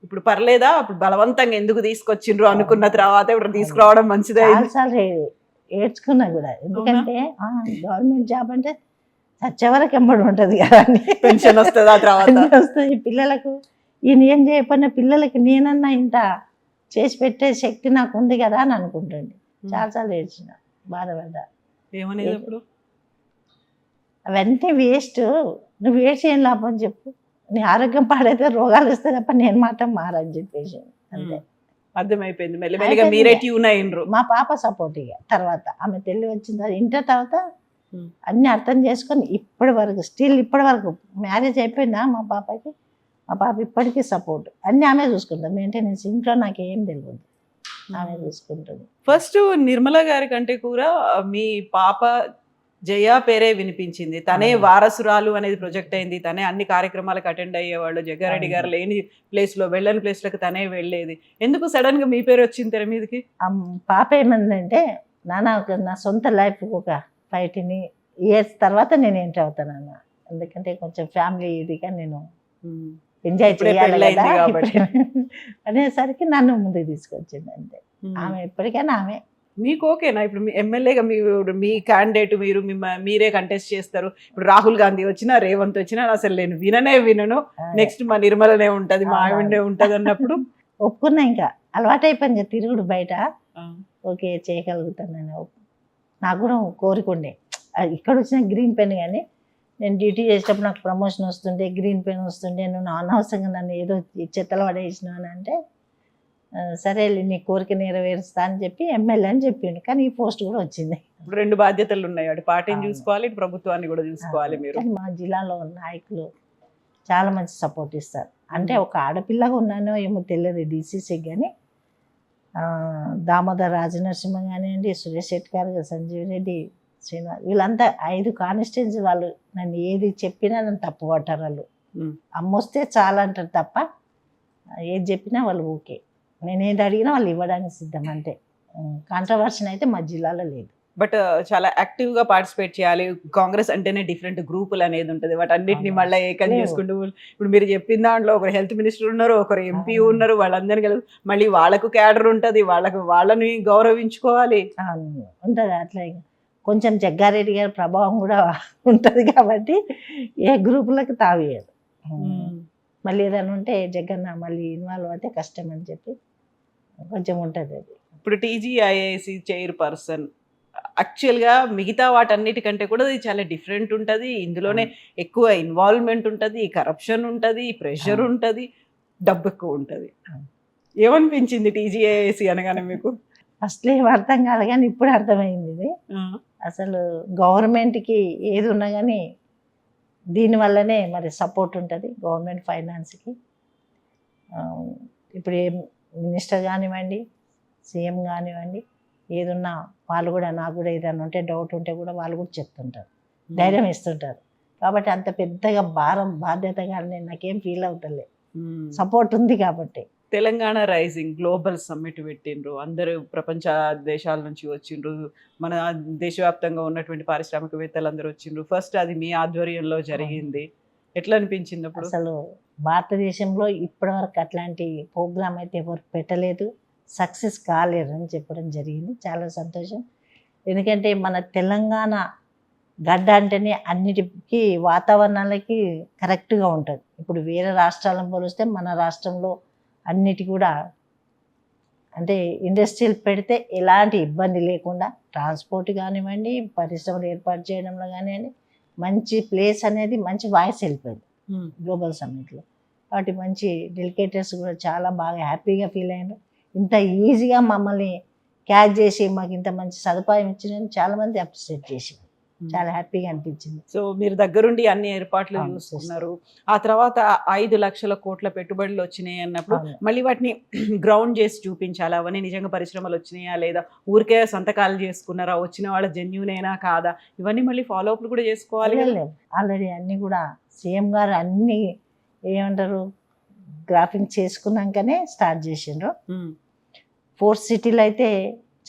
ఇప్పుడు పర్లేదా, ఇప్పుడు బలవంతంగా ఎందుకు తీసుకొచ్చిండ్రు అనుకున్న తర్వాత ఇప్పుడు తీసుకురావడం మంచిదే? చాలాసార్లు ఏడ్చుకున్నా కూడా, ఎందుకంటే గవర్నమెంట్ జాబ్ అంటే చచ్చేవరకు ఎంబడి ఉంటుంది కదా, పెన్షన్ వస్తుంది, ఆ తర్వాత వస్తుంది పిల్లలకు. ఈయన ఏం చేయకపోయినా పిల్లలకి నేనన్నా ఇంత చేసి పెట్టే శక్తి నాకు ఉంది కదా అని అనుకుంటుంది. చాలాసార్లు ఏడ్చిన, బాధపడ్డా. ఏమనేది అప్పుడు? అవన్నీ వేస్ట్, నువ్వు వేస్ట్ ఏం లాభం చెప్పు, నీ ఆరోగ్యం పాడైతే రోగాలు వస్తే తప్ప నేను మాత్రం మారని చెప్పేసి, అంతే. అర్థమైపోయింది. మెల్లమెల్లగా మీరే ట్యూన్ అయినరు. మా పాప సపోర్ట్. ఇక తర్వాత ఆమె తెలివి వచ్చిన తర్వాత ఇంటర్ తర్వాత అన్ని అర్థం చేసుకొని ఇప్పటి వరకు స్టిల్ ఇప్పటి వరకు మ్యారేజ్ అయిపోయిందా మా పాపకి, మా పాప ఇప్పటికీ సపోర్ట్. అన్ని ఆమె చూసుకుంటుంది, మెయింటెనెన్స్ ఇంట్లో నాకేం తెలియదు, ఆమె చూసుకుంటుంది. ఫస్ట్ నిర్మల గారి కంటే కూడా మీ పాప జయ పేరే వినిపించింది. తనే వారసురాలు అనేది ప్రొజెక్ట్ అయింది, తనే అన్ని కార్యక్రమాలకు అటెండ్ అయ్యేవాళ్ళు. జగ్గారెడ్డి గారు లేని ప్లేస్ లో, వెళ్ళని ప్లేస్లకు తనే వెళ్ళేది. ఎందుకు సడన్ గా మీ పేరు వచ్చింది తెర మీదకి? పాప ఏమందంటే, నాన్న నా సొంత లైఫ్ ఒక 15 years తర్వాత నేను ఎంటర్ అవుతాను అన్న, ఎందుకంటే కొంచెం ఫ్యామిలీ ఇదిగా నేను ఎంజాయ్ చేయాలి అనేసరికి నన్ను ముందుకు తీసుకొచ్చింది, అంతే. ఆమె ఎప్పటికైనా ఆమె. మీకు ఓకేనా ఇప్పుడు మీ ఎమ్మెల్యేగా మీ క్యాండిడేట్ మీరు మీరే కంటెస్ట్ చేస్తారు? ఇప్పుడు రాహుల్ గాంధీ వచ్చినా, రేవంత్ వచ్చినా అసలు నేను వినను, నెక్స్ట్ మా నిర్మలనే ఉంటది, మా ఆవిడే ఉంటది అన్నప్పుడు ఒప్పుకున్నా. ఇంకా అలవాటు అయిపోయింది తిరుగుడు బయట, ఓకే చేయగలుగుతాను. నాకు కూడా కోరికుండే, ఇక్కడ వచ్చిన గ్రీన్ పెన్, కానీ నేను డ్యూటీ చేసేటప్పుడు నాకు ప్రమోషన్ వస్తుండే, గ్రీన్ పెన్ వస్తుండే, నువ్వు అనవసరంగా నన్ను ఏదో చెత్తలు పడేసినావు అని అంటే సరే నీ కోరిక నెరవేరుస్తా అని చెప్పి ఎమ్మెల్యే అని చెప్పిండు. కానీ ఈ పోస్ట్ కూడా వచ్చింది. ఇప్పుడు 2 బాధ్యతలు ఉన్నాయి, అటు పార్టీని అవును. చూసుకోవాలి, ఇటు ప్రభుత్వాన్ని కూడా చూసుకోవాలి మీరు. కానీ మా జిల్లాలో నాయకులు చాలా మంచి సపోర్ట్ ఇస్తారు. అంటే ఒక ఆడపిల్లగా ఉన్నానో ఏమో తెలియదు డీసీసీకి, కానీ దామోదర్ రాజనరసింహ కానివ్వండి, సురేష్ శెట్టి గారు, సంజీవ్ రెడ్డి, శ్రీనివాస్, వీళ్ళంతా 5 కాన్స్టిట్యున్సీ వాళ్ళు నన్ను ఏది చెప్పినా నన్ను తప్పు పట్టారు. వాళ్ళు అమ్మొస్తే చాలా అంటారు తప్ప ఏది చెప్పినా వాళ్ళు ఓకే. నేను ఏది అడిగినా వాళ్ళు ఇవ్వడానికి సిద్ధం. అంతే. కాంట్రవర్షన్ అయితే మా జిల్లాలో లేదు. బట్ చాలా యాక్టివ్ గా పార్టిసిపేట్ చేయాలి. కాంగ్రెస్ అంటేనే డిఫరెంట్ గ్రూపులు అనేది ఉంటుంది, వాటన్నిటిని మళ్ళీ ఏకం చేసుకుంటూ, ఇప్పుడు మీరు చెప్పిన దాంట్లో ఒకరు హెల్త్ మినిస్టర్ ఉన్నారు, ఒకరు ఎంపీ ఉన్నారు, వాళ్ళందరినీ కలిసి మళ్ళీ వాళ్ళకు క్యాడర్ ఉంటుంది, వాళ్ళని గౌరవించుకోవాలి ఉంటుంది. అట్లా కొంచెం జగ్గారెడ్డి గారి ప్రభావం కూడా ఉంటుంది కాబట్టి ఏ గ్రూపులకు తావేయదు. మళ్ళీ ఏదైనా ఉంటే జగన్న మళ్ళీ ఇన్వాల్వ్ అయితే కష్టం అని చెప్పి కొంచెం ఉంటుంది అది. ఇప్పుడు టీజీఐఐసి చైర్పర్సన్ యాక్చువల్గా మిగతా వాటన్నిటికంటే కూడా ఇది చాలా డిఫరెంట్ ఉంటుంది. ఇందులోనే ఎక్కువ ఇన్వాల్వ్మెంట్ ఉంటుంది, కరప్షన్ ఉంటుంది, ప్రెషర్ ఉంటుంది, డబ్బు ఎక్కువ ఉంటుంది. ఏమనిపించింది టీజీఐఐసి అనగానే మీకు? ఫస్ట్ ఏం అర్థం కాదు, కానీ ఇప్పుడు అర్థమైంది. ఇది అసలు గవర్నమెంట్కి ఏది ఉన్నా కానీ దీనివల్లనే మరి సపోర్ట్ ఉంటుంది గవర్నమెంట్ ఫైనాన్స్కి. ఇప్పుడు ఏ మినిస్టర్ కానివ్వండి, సీఎం కానివ్వండి, ఏదున్నా వాళ్ళు కూడా, నాకు కూడా ఏదైనా ఉంటే డౌట్ ఉంటే కూడా వాళ్ళు కూడా చెప్తుంటారు, ధైర్యం ఇస్తుంటారు. కాబట్టి అంత పెద్దగా బాధ్యతగా నేను నాకేం ఫీల్ అవుతలే, సపోర్ట్ ఉంది కాబట్టి. తెలంగాణ రైజింగ్ గ్లోబల్ సమ్మిట్ పెట్టిండ్రు, అందరూ ప్రపంచ దేశాల నుంచి వచ్చిండ్రు, మన దేశవ్యాప్తంగా ఉన్నటువంటి పారిశ్రామికవేత్తలు అందరూ వచ్చిండ్రు. ఫస్ట్ అది మీ ఆధ్వర్యంలో జరిగింది, ఎట్లా అనిపించింది అప్పుడు? అసలు భారతదేశంలో ఇప్పటివరకు అట్లాంటి ప్రోగ్రామ్ అయితే ఎవరు పెట్టలేదు, సక్సెస్ కాలేరు అని చెప్పడం జరిగింది. చాలా సంతోషం. ఎందుకంటే మన తెలంగాణ గడ్డ అంటేనే అన్నిటికీ వాతావరణాలకి కరెక్ట్గా ఉంటుంది. ఇప్పుడు వేరే రాష్ట్రాలను పోలిస్తే మన రాష్ట్రంలో అన్నిటి కూడా అంటే ఇండస్ట్రీలు పెడితే ఎలాంటి ఇబ్బంది లేకుండా ట్రాన్స్పోర్ట్ కానివ్వండి, పరిశ్రమలు ఏర్పాటు చేయడంలో కానివ్వండి, మంచి ప్లేస్ అనేది మంచి వాయిస్ వెళ్ళిపోయింది గ్లోబల్ సమ్మిట్లో. కాబట్టి మంచి డెలికేటర్స్ కూడా చాలా బాగా హ్యాపీగా ఫీల్ అయ్యారు. ఇంత ఈజీగా మమ్మల్ని క్యాచ్ చేసి మాకు ఇంత మంచి సదుపాయం ఇచ్చిందని చాలామంది అప్రిషియేట్ చేసి చాలా హ్యాపీగా అనిపించింది. సో మీరు దగ్గరుండి అన్ని ఏర్పాట్లు చూసుకున్నారు. ఆ తర్వాత 5 లక్షల కోట్ల పెట్టుబడులు వచ్చినాయి అన్నప్పుడు మళ్ళీ వాటిని గ్రౌండ్ చేసి చూపించాలి. అవన్నీ నిజంగా పరిశ్రమలు వచ్చినాయా లేదా, ఊరికే సంతకాలు చేసుకున్నారా, వచ్చిన వాళ్ళ జెన్యూనేనా కాదా, ఇవన్నీ మళ్ళీ ఫాలో అప్లు కూడా చేసుకోవాలి. ఆల్రెడీ అన్నీ కూడా సీఎం గారు అన్ని ఏమంటారు గ్రాఫింగ్ చేసుకున్నాకనే స్టార్ట్ చేసిండ్రు. 4 సిటీలు అయితే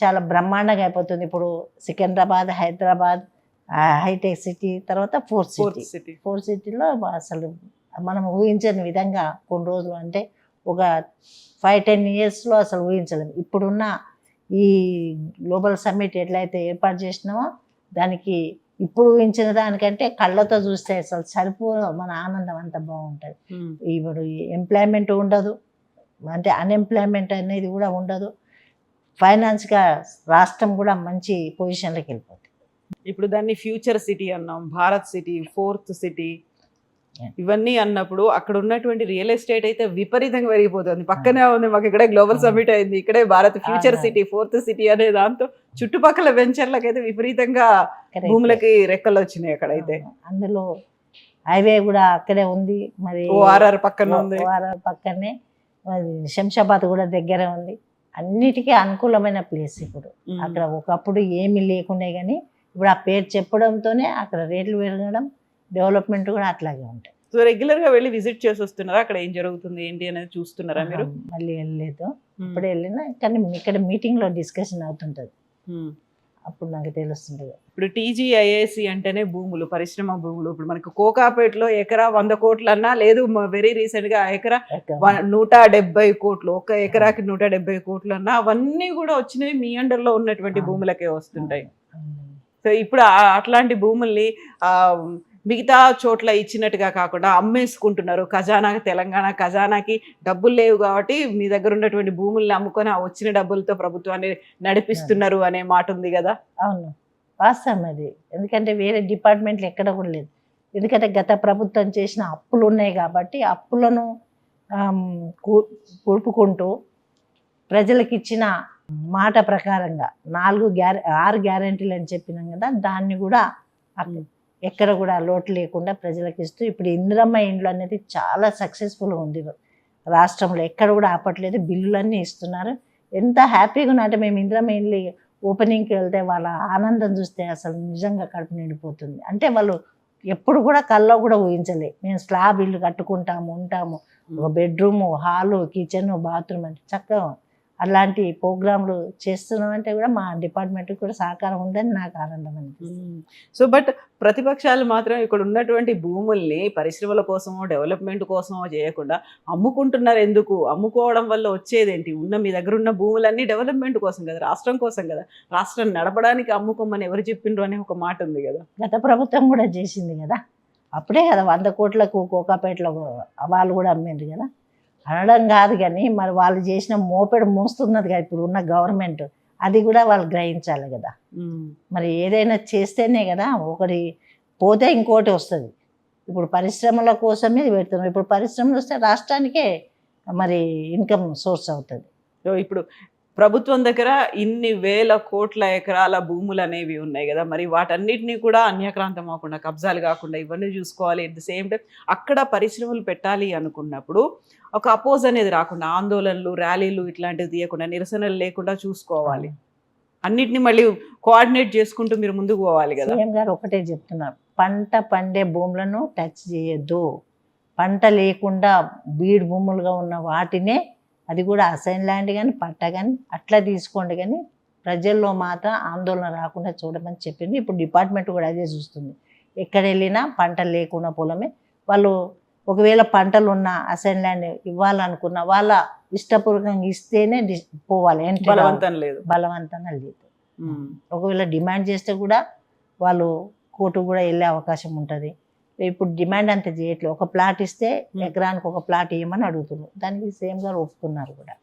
చాలా బ్రహ్మాండంగా అయిపోతుంది. ఇప్పుడు సికింద్రాబాద్, హైదరాబాద్, హైటెక్ సిటీ, తర్వాత 4th సిటీలో అసలు మనం ఊహించని విధంగా కొన్ని రోజులు, అంటే ఒక 5-10 ఇయర్స్లో అసలు ఊహించలేము. ఇప్పుడున్న ఈ గ్లోబల్ సమ్మిట్ ఎట్లయితే ఏర్పాటు చేసినామో దానికి ఇప్పుడు ఊహించిన దానికంటే కళ్ళతో చూస్తే అసలు మన ఆనందం అంత బాగుంటుంది. ఇప్పుడు ఎంప్లాయ్మెంట్ ఉండదు, అంటే అన్ఎంప్లాయ్మెంట్ అనేది కూడా ఉండదు. ఫైనాన్స్గా రాష్ట్రం కూడా మంచి పొజిషన్లోకి వెళ్ళిపోతుంది. ఇప్పుడు దాన్ని ఫ్యూచర్ సిటీ అన్నాం, భారత్ సిటీ, 4th సిటీ, ఇవన్నీ అన్నప్పుడు అక్కడ ఉన్నటువంటి రియల్ ఎస్టేట్ అయితే విపరీతంగా పెరిగిపోతుంది. పక్కనే ఉంది మాకు, ఇక్కడే గ్లోబల్ సమ్మిట్ అయింది, ఇక్కడే Bharat future city, 4th city అనే దాంతో చుట్టుపక్కల వెంచర్లకు అయితే విపరీతంగా భూములకి రెక్కలు వచ్చినాయి అక్కడైతే. అందులో హైవే కూడా అక్కడే ఉంది, మరి ఓఆర్ఆర్ పక్కన ఉంది, ఓఆర్ఆర్ పక్కనే శంషాబాద్ కూడా దగ్గర ఉంది. అన్నిటికీ అనుకూలమైన ప్లేస్. ఇప్పుడు అక్కడ ఒకప్పుడు ఏమీ లేకుండా కానీ ఇప్పుడు ఆ పేరు చెప్పడంతోనే అక్కడ రేట్లు పెరగడం, డెవలప్మెంట్ కూడా అట్లాగే ఉంటాయి. సో రెగ్యులర్ గా వెళ్ళి విజిట్ చేసి వస్తున్నారా, అక్కడ ఏం జరుగుతుంది ఏంటి అనేది చూస్తున్నారా మీరు? మళ్ళీ వెళ్ళలేదు, ఇప్పుడే వెళ్ళినా, కానీ ఇక్కడ మీటింగ్ లో డిస్కషన్ అవుతుంటది, అప్పుడు నాకు తెలుస్తుంటది. ఇప్పుడు టీజీఐఐసి అంటేనే భూములు, పరిశ్రమ భూములు. ఇప్పుడు మనకు కోకాపేటలో ఎకరా 100 కోట్లు అన్నా లేదు, వెరీ రీసెంట్ గా ఎకరా 170 కోట్లు, ఒక ఎకరాకి 170 కోట్లు అన్నా, అవన్నీ కూడా వచ్చినవి మీ అండర్ లో ఉన్నటువంటి భూములకే వస్తుంటాయి. సో ఇప్పుడు అట్లాంటి భూముల్ని మిగతా చోట్ల ఇచ్చినట్టుగా కాకుండా అమ్మేసుకుంటున్నారు. ఖజానా, తెలంగాణ ఖజానాకి డబ్బులు లేవు కాబట్టి మీ దగ్గర ఉన్నటువంటి భూముల్ని అమ్ముకొని ఆ వచ్చిన డబ్బులతో ప్రభుత్వాన్ని నడిపిస్తున్నారు అనే మాట ఉంది కదా. అవును, వాస్తవం అది. ఎందుకంటే వేరే డిపార్ట్మెంట్లు ఎక్కడ కూడా లేదు. ఎందుకంటే గత ప్రభుత్వం చేసిన అప్పులు ఉన్నాయి కాబట్టి అప్పులను కూడుపుకుంటూ ప్రజలకు ఇచ్చిన మాట ప్రకారంగా 6 గ్యారెంటీలు అని చెప్పినాం కదా, దాన్ని కూడా ఎక్కడ కూడా లోటు లేకుండా ప్రజలకు ఇస్తూ ఇప్పుడు ఇందిరమ్మ ఇండ్లు అనేది చాలా సక్సెస్ఫుల్గా ఉంది రాష్ట్రంలో. ఎక్కడ కూడా ఆపట్లేదు, బిల్లులన్నీ ఇస్తున్నారు. ఎంత హ్యాపీగా ఉన్నట్టు మేము ఇందిరమ్మ ఇండ్లు ఓపెనింగ్కి వెళ్తే వాళ్ళ ఆనందం చూస్తే అసలు నిజంగా కడుపు నిండిపోతుంది. అంటే వాళ్ళు ఎప్పుడు కూడా కల్లో కూడా ఊహించలే మేము స్లాబ్ ఇల్లు కట్టుకుంటాము, ఉంటాము, ఒక బెడ్రూము, హాలు, కిచెన్, బాత్రూమ్ అంటే చక్కగా అలాంటి ప్రోగ్రాంలు చేస్తున్నామంటే కూడా మా డిపార్ట్మెంట్కి కూడా సహకారం ఉందని నాకు ఆనందం అనిపిస్తుంది. సో బట్ ప్రతిపక్షాలు మాత్రం ఇక్కడ ఉన్నటువంటి భూముల్ని పరిశ్రమల కోసమో డెవలప్మెంట్ కోసమో చేయకుండా అమ్ముకుంటున్నారు. ఎందుకు అమ్ముకోవడం వల్ల వచ్చేదేంటి? మీ దగ్గర ఉన్న భూములన్నీ డెవలప్మెంట్ కోసం కదా, రాష్ట్రం కోసం కదా, రాష్ట్రం నడపడానికి అమ్ముకోమని ఎవరు చెప్పిండ్రు అనే ఒక మాట ఉంది కదా. గత ప్రభుత్వం కూడా చేసింది కదా, అప్పుడే కదా 100 కోట్లకు కోకాపేటలో వాళ్ళు కూడా అమ్మిండ్రు కదా. అనడం కాదు కానీ మరి వాళ్ళు చేసిన మోపెడు మోస్తున్నది కదా ఇప్పుడు ఉన్న గవర్నమెంట్, అది కూడా వాళ్ళు గ్రహించాలి కదా. మరి ఏదైనా చేస్తేనే కదా ఒకటి పోతే ఇంకోటి వస్తుంది. ఇప్పుడు పరిశ్రమల కోసమే పెడుతున్నాం. ఇప్పుడు పరిశ్రమలు వస్తే రాష్ట్రానికే మరి ఇన్కమ్ సోర్స్ అవుతుంది. సో ఇప్పుడు ప్రభుత్వం దగ్గర ఇన్ని వేల కోట్ల ఎకరాల భూములు అనేవి ఉన్నాయి కదా, మరి వాటన్నిటినీ కూడా అన్యాక్రాంతం అవ్వకుండా, కబ్జాలు కాకుండా ఇవన్నీ చూసుకోవాలి. ఎట్ ద సేమ్ టైం అక్కడ పరిశ్రమలు పెట్టాలి అనుకున్నప్పుడు ఒక అపోజ్ అనేది రాకుండా, ఆందోళనలు, ర్యాలీలు ఇట్లాంటివి తీయకుండా, నిరసనలు లేకుండా చూసుకోవాలి. అన్నిటిని మళ్ళీ కోఆర్డినేట్ చేసుకుంటూ మీరు ముందుకు పోవాలి కదా. సీఎం గారు ఒకటే చెప్తున్నారు, పంట పండే భూములను టచ్ చేయొద్దు, పంట లేకుండా బీడు భూములుగా ఉన్న వాటినే, అది కూడా అసైన్ ల్యాండ్ కానీ పట్ట కానీ అట్లా తీసుకోండి, కానీ ప్రజల్లో మాత్రం ఆందోళన రాకుండా చూడమని చెప్పింది. ఇప్పుడు డిపార్ట్మెంట్ కూడా అదే చూస్తుంది. ఎక్కడ వెళ్ళినా పంటలు లేకుండా పొలమే. వాళ్ళు ఒకవేళ పంటలు ఉన్న అసైన్ ల్యాండ్ ఇవ్వాలనుకున్న వాళ్ళ ఇష్టపూర్వకంగా ఇస్తేనే పోవాలి, బలవంతం లేదు, బలవంతంగా లేదు. ఒకవేళ డిమాండ్ చేస్తే కూడా వాళ్ళు కోర్టు కూడా వెళ్ళే అవకాశం ఉంటుంది. ఇప్పుడు డిమాండ్ అంత చేయట్లేదు. ఒక ప్లాట్ ఇస్తే ఎకరానికి ఒక ప్లాట్ ఇవ్వమని అడుగుతున్నారు. దానికి సీఎం గారు ఒప్పుకున్నారు కూడా,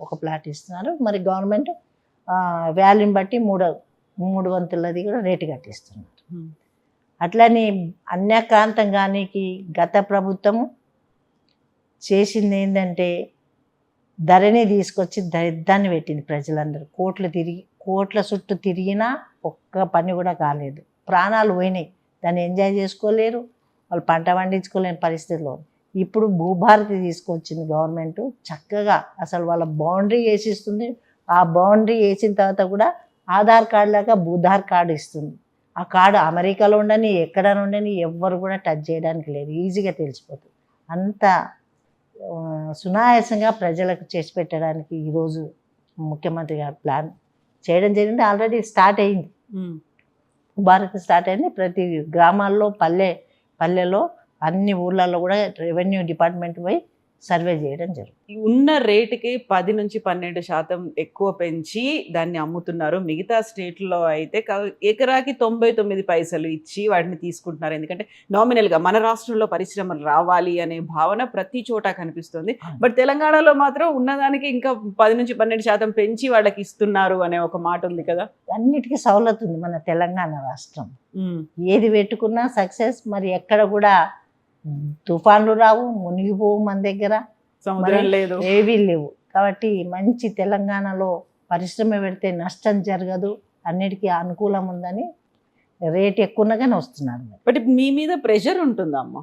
ఒక ప్లాట్ ఇస్తున్నారు. మరి గవర్నమెంట్ వాల్యూని బట్టి 3 వంతులది కూడా రేటు కట్టిస్తున్నారు. అట్లని అన్యాక్రాంతంగానికి గత ప్రభుత్వము చేసింది ఏంటంటే ధరని తీసుకొచ్చి దరిద్రాన్ని పెట్టింది. ప్రజలందరూ కోట్ల చుట్టూ తిరిగినా ఒక్క పని కూడా కాలేదు. ప్రాణాలు పోయినాయి, దాన్ని ఎంజాయ్ చేసుకోలేరు, వాళ్ళు పంట పండించుకోలేని పరిస్థితిలో. ఇప్పుడు భూభారతి తీసుకొచ్చింది గవర్నమెంట్, చక్కగా అసలు వాళ్ళ బౌండరీ వేసిస్తుంది. ఆ బౌండరీ వేసిన తర్వాత కూడా ఆధార్ కార్డు లాగా భూధార్ కార్డు ఇస్తుంది. ఆ కార్డు అమెరికాలో ఉండని, ఎక్కడ ఉండని, ఎవ్వరు కూడా టచ్ చేయడానికి లేదు, ఈజీగా తెలిసిపోతుంది. అంత సునాయాసంగా ప్రజలకు చేసి పెట్టడానికి ఈరోజు ముఖ్యమంత్రి గారు ప్లాన్ చేయడం జరిగింది. ఆల్రెడీ స్టార్ట్ అయింది, భారత్ స్టార్ట్ అయింది. ప్రతి గ్రామాల్లో, పల్లెలో, అన్ని ఊర్లలో కూడా రెవెన్యూ డిపార్ట్మెంట్ పోయి సర్వే చేయడం జరుగుతుంది. ఉన్న రేటుకి 10 నుంచి 12% ఎక్కువ పెంచి దాన్ని అమ్ముతున్నారు. మిగతా స్టేట్లో అయితే ఎకరాకి 99 పైసలు ఇచ్చి వాటిని తీసుకుంటున్నారు. ఎందుకంటే నామినల్గా మన రాష్ట్రంలో పరిశ్రమలు రావాలి అనే భావన ప్రతి చోట కనిపిస్తుంది. బట్ తెలంగాణలో మాత్రం ఉన్నదానికి ఇంకా 10 నుంచి 12% పెంచి వాళ్ళకి ఇస్తున్నారు అనే ఒక మాట ఉంది కదా. అన్నిటికీ సౌలత్ ఉంది మన తెలంగాణ రాష్ట్రం. ఏది పెట్టుకున్నా సక్సెస్. మరి ఎక్కడ కూడా తుఫాన్లు రావు, మునిగిపోవు, మన దగ్గర సముద్రం లేదు, ఏవీ లేవు. కాబట్టి మంచి తెలంగాణలో పరిశ్రమ పెడితే నష్టం జరగదు, అన్నిటికీ అనుకూలం ఉందని రేట్ ఎక్కువగానే వస్తున్నారు. బట్ మీ మీద ప్రెషర్ ఉంటుందమ్మా.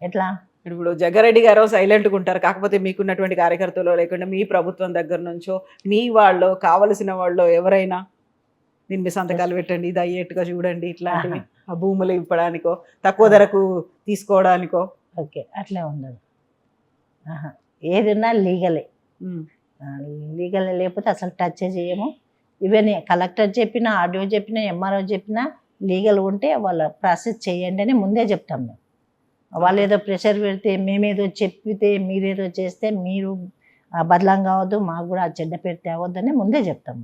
ఎట్లా? ఇప్పుడు జగ్గారెడ్డి గారు సైలెంట్గా ఉంటారు, కాకపోతే మీకున్నటువంటి కార్యకర్తలు లేకుండా మీ ప్రభుత్వం దగ్గర నుంచో మీ వాళ్ళు కావలసిన వాళ్ళు ఎవరైనా దీని మీ సంతకాలు పెట్టండి, ఇది అయ్యేట్టుగా చూడండి, ఇట్లాంటివి ఆ భూములు ఇవ్వడానికో తక్కువ ధరకు తీసుకోవడానికో. ఓకే, అట్లే ఉండదు. ఏదన్నా లీగలే, లీగలే, లేకపోతే అసలు టచ్ చేయము. ఈవెన్ కలెక్టర్ చెప్పినా, ఆర్డీఓ చెప్పినా, ఎంఆర్ఓ చెప్పినా లీగల్ ఉంటే వాళ్ళ ప్రాసెస్ చేయండి అని ముందే చెప్తాం మేము. వాళ్ళు ఏదో ప్రెషర్ పెడితే, మేమేదో చెప్పితే, మీరేదో చేస్తే మీరు బదలం కావద్దు, మాకు కూడా చెడ్డ పేరు తేవద్దని ముందే చెప్తాం.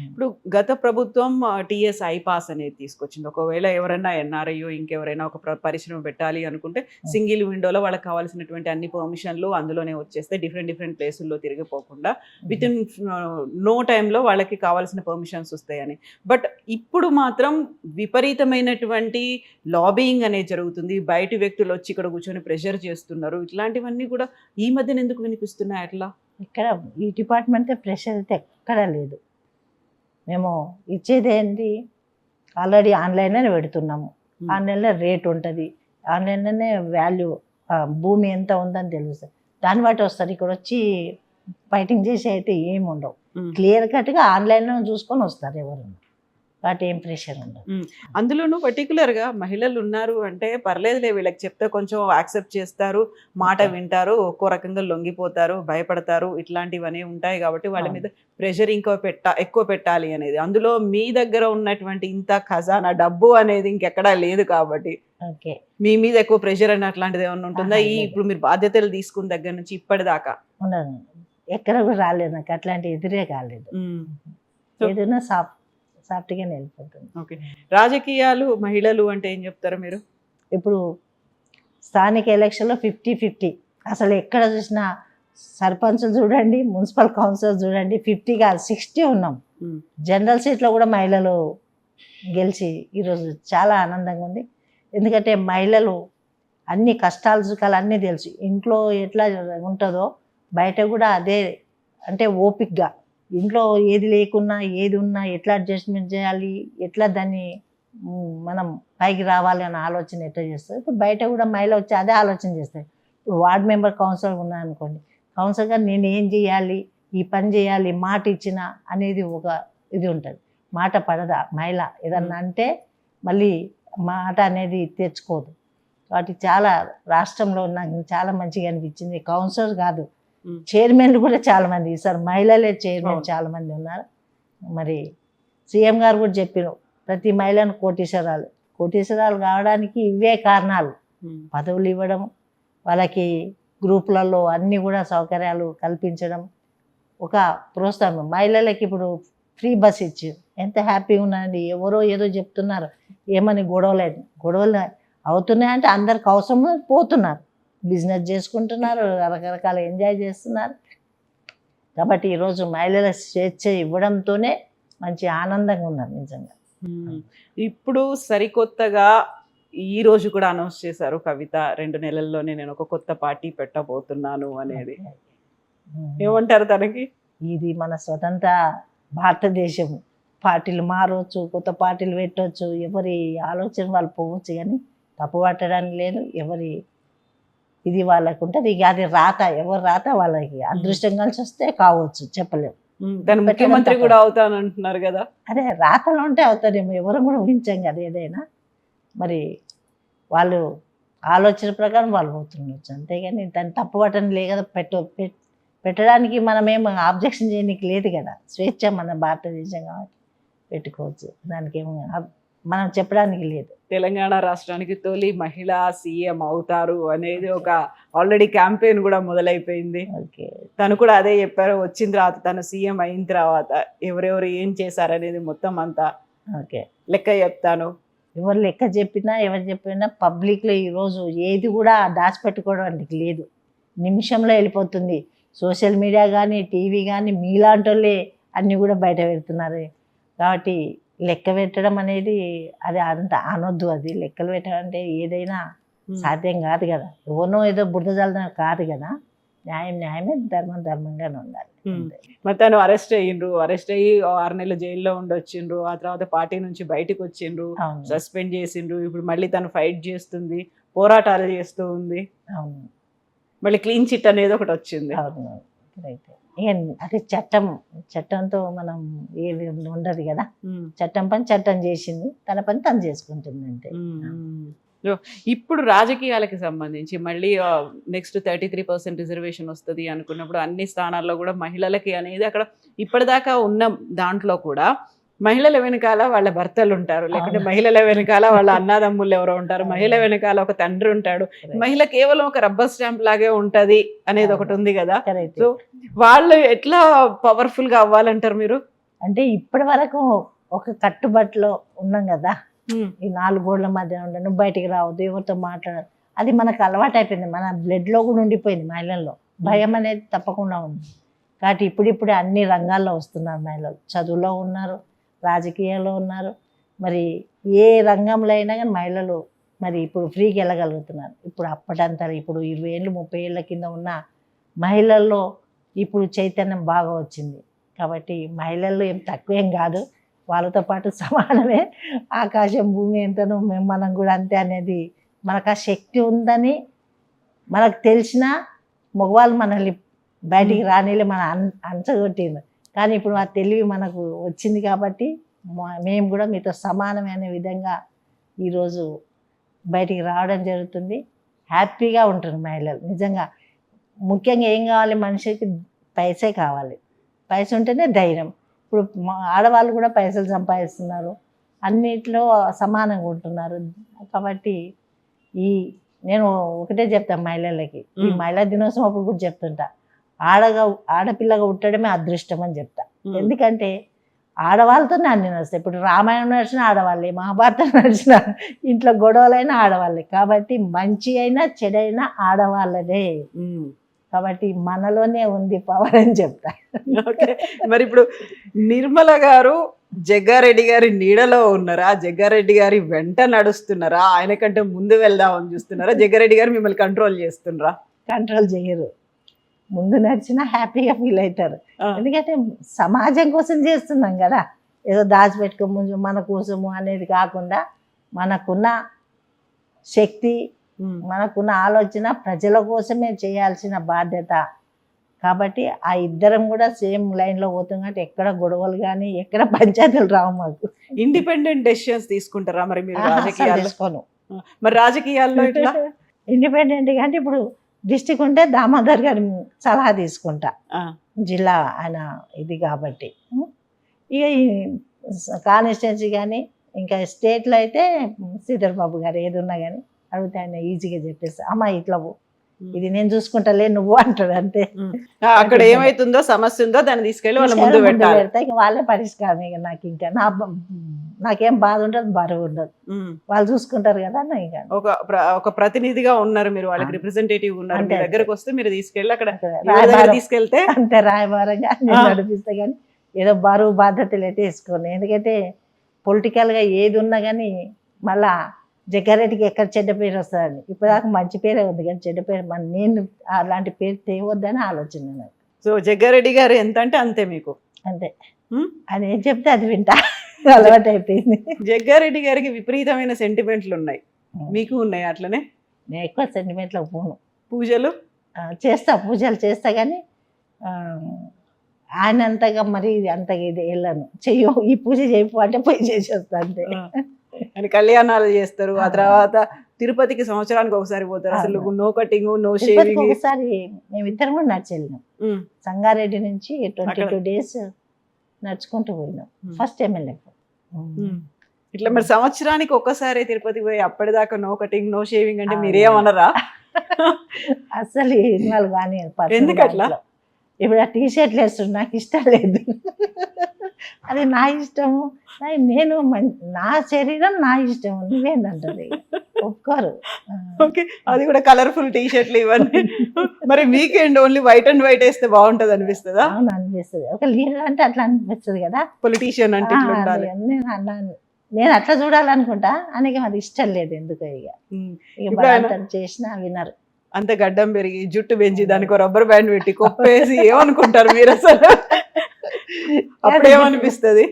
ఇప్పుడు గత ప్రభుత్వం టీఎస్ ఐపాస్ అనేది తీసుకొచ్చింది. ఒకవేళ ఎవరైనా ఎన్ఆర్ఐయో ఇంకెవరైనా ఒక పరిశ్రమ పెట్టాలి అనుకుంటే సింగిల్ విండోలో వాళ్ళకి కావాల్సినటువంటి అన్ని పర్మిషన్లు అందులోనే వచ్చేస్తే డిఫరెంట్ ప్లేసుల్లో తిరిగిపోకుండా విత్ ఇన్ నో టైంలో వాళ్ళకి కావాల్సిన పర్మిషన్స్ వస్తాయని. బట్ ఇప్పుడు మాత్రం విపరీతమైనటువంటి లాబియింగ్ అనేది జరుగుతుంది. బయట వ్యక్తులు వచ్చి ఇక్కడ కూర్చొని ప్రెషర్ చేస్తున్నారు. ఇట్లాంటివన్నీ కూడా ఈ మధ్యన ఎందుకు వినిపిస్తున్నాయి? అట్లా ఇక్కడ ఈ డిపార్ట్మెంట్ ప్రెషర్ అయితే ఎక్కడా లేదు. మేము ఇచ్చేది ఏంటి, ఆల్రెడీ ఆన్లైన్లోనే పెడుతున్నాము. ఆన్లైన్లో రేట్ ఉంటుంది, ఆన్లైన్లోనే వాల్యూ భూమి ఎంత ఉందని తెలుస్తుంది. దాన్ని బట్టి వస్తారు. ఇక్కడ వచ్చి ఫైటింగ్ చేసి అయితే ఏమి ఉండవు. క్లియర్ కట్గా ఆన్లైన్లో చూసుకొని వస్తారు ఎవరన్నా. వాటి ఏం ప్రెషర్ ఉండదు. అందులోనూ పర్టికులర్గా మహిళలు ఉన్నారు అంటే పర్లేదులే, వీళ్ళకి చెప్తే కొంచెం యాక్సెప్ట్ చేస్తారు, మాట వింటారు, ఒక్కో రకంగా లొంగిపోతారు, భయపడతారు, ఇట్లాంటివన్నీ ఉంటాయి కాబట్టి వాళ్ళ మీద ప్రెషర్ ఎక్కువ పెట్టాలి అనేది. అందులో మీ దగ్గర ఉన్నటువంటి ఇంత ఖజానా డబ్బు అనేది ఇంకెక్కడా లేదు కాబట్టి మీ మీద ఎక్కువ ప్రెషర్ అని అట్లాంటిది ఏమన్నా ఉంటుందా? ఇప్పుడు మీరు బాధ్యతలు తీసుకున్న దగ్గర నుంచి ఇప్పటిదాకా ఉండదు, ఎక్కడ కూడా రాలేదు నాకు అట్లాంటి ఎదురే కాలేదు. ఏదైనా సాఫ్ట్గానే వెళ్ళిపోతుంది. ఓకే, రాజకీయాలు మహిళలు అంటే ఏం చెప్తారు మీరు? ఇప్పుడు స్థానిక ఎలక్షన్లో 50-50 అసలు ఎక్కడ చూసినా సర్పంచులు చూడండి, మున్సిపల్ కౌన్సిలర్ చూడండి, 50 కాదు 60 ఉన్నాం. జనరల్ సీట్లో కూడా మహిళలు గెలిచి ఈరోజు చాలా ఆనందంగా ఉంది. ఎందుకంటే మహిళలు అన్ని కష్టాలు సుఖాలు అన్నీ తెలుసు. ఇంట్లో ఎట్లా ఉంటుందో బయట కూడా అదే, అంటే ఓపిక్గా ఇంట్లో ఏది లేకున్నా ఏది ఉన్నా ఎట్లా అడ్జస్ట్మెంట్ చేయాలి, ఎట్లా దాన్ని మనం పైకి రావాలి అన్న ఆలోచన ఎట్లా చేస్తారు. ఇప్పుడు బయట కూడా మహిళ వచ్చి అదే ఆలోచన చేస్తారు. ఇప్పుడు వార్డ్ మెంబర్ కౌన్సిలర్ ఉన్నా అనుకోండి, కౌన్సిలర్గా నేను ఏం చేయాలి, ఈ పని చేయాలి, మాట ఇచ్చిన అనేది ఒక ఇది ఉంటుంది. మాట పడదా మహిళ ఏదన్నా అంటే మళ్ళీ మాట అనేది తెచ్చుకోదు. కాబట్టి చాలా రాష్ట్రంలో నాకు చాలా మంచిగా అనిపించింది. కౌన్సిలర్ కాదు, చైర్మన్లు కూడా చాలా మంది ఈసారి మహిళలే చైర్మన్ చాలా మంది ఉన్నారు. మరి సీఎం గారు కూడా చెప్పారు, ప్రతి మహిళను కోటీశ్వరాలు కావడానికి ఇవే కారణాలు. పదవులు ఇవ్వడం, వాళ్ళకి గ్రూపులలో అన్నీ కూడా సౌకర్యాలు కల్పించడం, ఒక ప్రోత్సాహం. మహిళలకి ఇప్పుడు ఫ్రీ బస్ ఇచ్చి ఎంత హ్యాపీగా ఉన్నారండి. ఎవరో ఏదో చెప్తున్నారు, ఏమని గొడవలు అవుతున్నాయంటే అందరికి అవసరం పోతున్నారు, బిజినెస్ చేసుకుంటున్నారు, రకరకాల ఎంజాయ్ చేస్తున్నారు. కాబట్టి ఈరోజు మహిళల స్వేచ్ఛ ఇవ్వడంతోనే మంచి ఆనందంగా ఉన్నారు నిజంగా. ఇప్పుడు సరికొత్తగా ఈ రోజు కూడా అనౌన్స్ చేశారు కవిత, 2 నెలల్లోనే నేను ఒక కొత్త పార్టీ పెట్టబోతున్నాను అనేది. ఏమంటారు తనకి? ఇది మన స్వతంత్ర భారతదేశం, పార్టీలు మారవచ్చు, కొత్త పార్టీలు పెట్టవచ్చు, ఎవరి ఆలోచన వాళ్ళు పోవచ్చు, కానీ తప్పు పట్టడానికి లేదు. ఎవరి ఇది వాళ్ళకు ఉంటుంది. ఇక అది రాత, ఎవరు రాత వాళ్ళకి అదృష్టం కలిసి వస్తే కావచ్చు, చెప్పలేము. దాని ముఖ్యమంత్రి కూడా అవుతాను అంటున్నారు కదా. అదే రాతలో ఉంటే అవుతారేమో, ఎవరు కూడా ఊహించాం కదా ఏదైనా. మరి వాళ్ళు ఆలోచన ప్రకారం వాళ్ళు పోతుండొచ్చు, అంతేగాని దాన్ని తప్పు పట్టడం లేదు కదా. పెట్టడానికి మనమేం ఆబ్జెక్షన్ చేయడానికి లేదు కదా, స్వేచ్ఛ మన భారతదేశం కాబట్టి పెట్టుకోవచ్చు, దానికి ఏమో మనం చెప్పడానికి లేదు. తెలంగాణ రాష్ట్రానికి తొలి మహిళా సీఎం అవుతారు అనేది ఒక ఆల్రెడీ క్యాంపెయిన్ కూడా మొదలైపోయింది. తను కూడా అదే చెప్పారు, వచ్చిన తర్వాత తను సీఎం అయిన తర్వాత ఎవరెవరు ఏం చేశారనేది మొత్తం అంతా లెక్క చెప్తాను. ఎవరు లెక్క చెప్పినా ఎవరు చెప్పినా పబ్లిక్లో ఈరోజు ఏది కూడా దాచిపెట్టుకోవడానికి లేదు, నిమిషంలో వెళ్ళిపోతుంది. సోషల్ మీడియా కానీ టీవీ కానీ మీలాంటి వాళ్ళే అన్నీ కూడా బయట పెడుతున్నారు. కాబట్టి లెక్క పెట్టడం అనేది అది అంత అనొద్దు. అది లెక్కలు పెట్టడం అంటే ఏదైనా సాధ్యం కాదు కదా, ఎవరినో ఏదో బురద జల్లడం కాదు కదా. న్యాయం న్యాయమే, ధర్మం ధర్మంగానే ఉండాలి. మరి తను అరెస్ట్ అయ్యి 6 నెలలు జైల్లో ఉండొచ్చిండ్రు, ఆ తర్వాత పార్టీ నుంచి బయటకు వచ్చిండ్రు, సస్పెండ్ చేసిండ్రు. ఇప్పుడు మళ్ళీ తను ఫైట్ చేస్తుంది, పోరాటాలు చేస్తూ ఉంది. అవును, మళ్ళీ క్లీన్ చిట్ అనేది ఒకటి వచ్చింది. అవును, అయితే అది చట్టంతో మనం ఏది ఉండదు కదా. చట్టం పని చట్టం చేసింది, తన పని తను చేసుకుంటుంది అంతే. ఇప్పుడు రాజకీయాలకి సంబంధించి మళ్ళీ నెక్స్ట్ 33% రిజర్వేషన్ వస్తుంది అనుకున్నప్పుడు అన్ని స్థానాల్లో కూడా మహిళలకి అనేది అక్కడ ఇప్పటిదాకా ఉన్న దాంట్లో కూడా మహిళల వెనకాల వాళ్ళ భర్తలు ఉంటారు, లేకుంటే మహిళల వెనకాల వాళ్ళ అన్నదమ్ములు ఎవరో ఉంటారు, మహిళ వెనకాల ఒక తండ్రి ఉంటాడు, మహిళ కేవలం ఒక రబ్బర్ స్టాంప్ లాగే ఉంటది అనేది ఒకటి ఉంది కదా. సో వాళ్ళు ఎట్లా పవర్ఫుల్ గా అవ్వాలంటారు మీరు? అంటే ఇప్పటి వరకు ఒక కట్టుబాటులో ఉన్నాం కదా, ఈ 4 గోడల మధ్య ఉండే, నువ్వు బయటికి రావద్దు, ఎవరితో మాట్లాడదు, అది మనకు అలవాటు అయిపోయింది, మన బ్లడ్లో కూడా ఉండిపోయింది. మహిళల్లో భయం అనేది తప్పకుండా ఉంది. కాబట్టి ఇప్పుడిప్పుడే అన్ని రంగాల్లో వస్తున్నారు మహిళలు, చదువులో ఉన్నారు, రాజకీయాల్లో ఉన్నారు, మరి ఏ రంగంలో అయినా కానీ మహిళలు మరి ఇప్పుడు ఫ్రీకి వెళ్ళగలుగుతున్నారు. ఇప్పుడు అప్పటంతా ఇప్పుడు 20 ఏళ్ళు 30 ఏళ్ళ కింద ఉన్న మహిళల్లో ఇప్పుడు చైతన్యం బాగా వచ్చింది. కాబట్టి మహిళలు ఏం తక్కువేం కాదు, వాళ్ళతో పాటు సమానమే. ఆకాశం భూమి ఎంతనో మనం కూడా అంతే అనేది మనకు ఆ శక్తి ఉందని మనకు తెలిసిన మగవాళ్ళు మనల్ని బయటికి రానిలే, మన అంచగొట్టింది. కానీ ఇప్పుడు ఆ తెలివి మనకు వచ్చింది కాబట్టి మేము కూడా మీతో సమానమే అనే విధంగా ఈరోజు బయటికి రావడం జరుగుతుంది. హ్యాపీగా ఉంటుంది మహిళలు. నిజంగా ముఖ్యంగా ఏం కావాలి, మనిషికి పైసే కావాలి. పైస ఉంటేనే ధైర్యం. ఇప్పుడు ఆడవాళ్ళు కూడా పైసలు సంపాదిస్తున్నారు, అన్నిట్లో సమానంగా ఉంటున్నారు. కాబట్టి నేను ఒకటే చెప్తాను మహిళలకి, ఈ మహిళా దినోత్సవం అప్పుడు కూడా చెప్తుంటా, ఆడపిల్లగా పుట్టడమే అదృష్టం అని చెప్తా. ఎందుకంటే ఆడవాళ్ళతోనే అన్ని నడుస్తాయి. ఇప్పుడు రామాయణం నడిచిన ఆడవాళ్ళే, మహాభారతం నడిచిన ఇంట్లో గొడవలైనా ఆడవాళ్ళే. కాబట్టి మంచి అయినా చెడైనా ఆడవాళ్ళదే. కాబట్టి మనలోనే ఉంది పవర్ అని చెప్తా. మరి ఇప్పుడు నిర్మల గారు జగ్గారెడ్డి గారి నీడలో ఉన్నారా, జగ్గారెడ్డి గారి వెంట నడుస్తున్నారా, ఆయన కంటే ముందు వెళ్దామని చూస్తున్నారా, జగ్గారెడ్డి గారు మిమ్మల్ని కంట్రోల్ చేస్తున్నారా? కంట్రోల్ చేయరు, ముందు నడిచినా హ్యాపీగా ఫీల్ అవుతారు. ఎందుకంటే సమాజం కోసం చేస్తున్నాం కదా, ఏదో దాచిపెట్టుకో ముందు మన కోసము అనేది కాకుండా మనకున్న శక్తి, మనకున్న ఆలోచన ప్రజల కోసమే చేయాల్సిన బాధ్యత. కాబట్టి ఆ ఇద్దరం కూడా సేమ్ లైన్లో పోతాం కాబట్టి ఎక్కడ గొడవలు కానీ ఎక్కడ పంచాయతీలు రావు మాకు. ఇండిపెండెంట్ డెసిషన్స్ తీసుకుంటారా మరి మీరు రాజకీయాల్లో? తీసుకోను. మరి రాజకీయాల్లో ఇట్లా ఇండిపెండెంట్ అంటే ఇప్పుడు డిస్టిక్ ఉంటే దామోదర్ గారి సలహా తీసుకుంటా, జిల్లా ఆయన ఇది కాబట్టి. ఇక ఈ కాన్స్టిట్యున్సీ కానీ ఇంకా స్టేట్లో అయితే శ్రీధర్ బాబు గారు ఏది ఉన్నా కానీ అడిగితే ఆయన ఈజీగా చెప్పేస్తా, అమ్మ ఇట్లా ఇది నేను చూసుకుంటాలే నువ్వు అంటాడు అంతే. అక్కడ ఏమైతుందో సమస్య ఉందో దాన్ని తీసుకెళ్ళి వాళ్ళ ముందు పెడతా, ఇక వాళ్ళే పరిష్కారం. ఇక నాకు ఇంకా నాకేం బాధ ఉండదు, బరువు ఉండదు, వాళ్ళు చూసుకుంటారు కదా. ఇక ఒక ప్రతినిధిగా ఉన్నారు మీరు, వాళ్ళకి రిప్రజెంటేటివ్ ఉన్నారు, మీ దగ్గరకు వస్తే మీరు తీసుకెళ్ళి అక్కడ తీసుకెళ్తే అంతే రాయబారంగా నడిపిస్తే. కానీ ఏదో బరువు బాధ్యతలు అయితే వేసుకోండి. ఎందుకంటే పొలిటికల్గా ఏది ఉన్నా కానీ మళ్ళా జగ్గారెడ్డికి ఎక్కడ చెడ్డ పేరు వస్తుందని, ఇప్పటిదాకా మంచి పేరే ఉంది కానీ చెడ్డ పేరు నేను అలాంటి పేరు తేవద్దని ఆలోచన నాకు. సో జగ్గారెడ్డి గారు ఎంత అంటే అంతే మీకు, అంతే ఆయన ఏం చెప్తే అది వింటా, అలవాటు అయిపోయింది. జగ్గారెడ్డి గారికి విపరీతమైన సెంటిమెంట్లు ఉన్నాయి, మీకు ఉన్నాయి అట్లనే? నేను ఎక్కువ సెంటిమెంట్లకు పోను. పూజలు పూజలు చేస్తా కానీ ఆయన అంతగా మరి అంతగా ఇది వెళ్ళను, చెయ్యో ఈ పూజ చేయపు అంటే పోయి చేసేస్తా అంతే. అని కళ్యాణాలు చేస్తారు, ఆ తర్వాత తిరుపతికి సంవత్సరానికి ఒకసారి పోతారు. అసలు నో కటింగ్ నో షేవింగ్. ఒకసారి మేమిద్దరం కూడా నడిచి వెళ్ళినాం, సంగారెడ్డి నుంచి 22 days నడుచుకుంటూ పోయినాం, ఫస్ట్ టైం వెళ్ళాం. ఇట్లా మరి సంవత్సరానికి ఒక్కసారి తిరుపతికి పోయి అప్పటిదాకా నో కటింగ్ నో షేవింగ్ అంటే మీరేమనరా? అసలు ఇన్వాల్వ్ కానీ ఎందుకు అట్లా? ఇప్పుడు ఆ టీషర్ట్లు వేస్తుంది, నాకు ఇష్టం లేదు, అది నా ఇష్టము, నేను నా శరీరం నా ఇష్టం, నువ్వేందంటది ఒప్పుకోరు. ఓకే, అది కూడా కలర్ఫుల్ టీషర్ట్లు ఇవన్నీ. మరి weekend only white and white వేస్తే బాగుంటది అనిపిస్తుందా? అవును అనిపిస్తుంది, ఒక లీడర్ అంటే అట్లా అనిపిస్తుంది కదా, పొలిటీషియన్ అంటే నేను అట్లా చూడాలనుకుంటా, అందుకే అది ఇష్టం లేదు ఎందుకో. ఇక బలవంతం చేసినా వినరు. అంత గడ్డం పెరిగి జుట్టు పెంచి దానికి రబ్బర్ బ్యాండ్ పెట్టి కొప్పేసి ఏమనుకుంటారు మీరు అసలు? అప్పుడేమనిపిస్తుంది?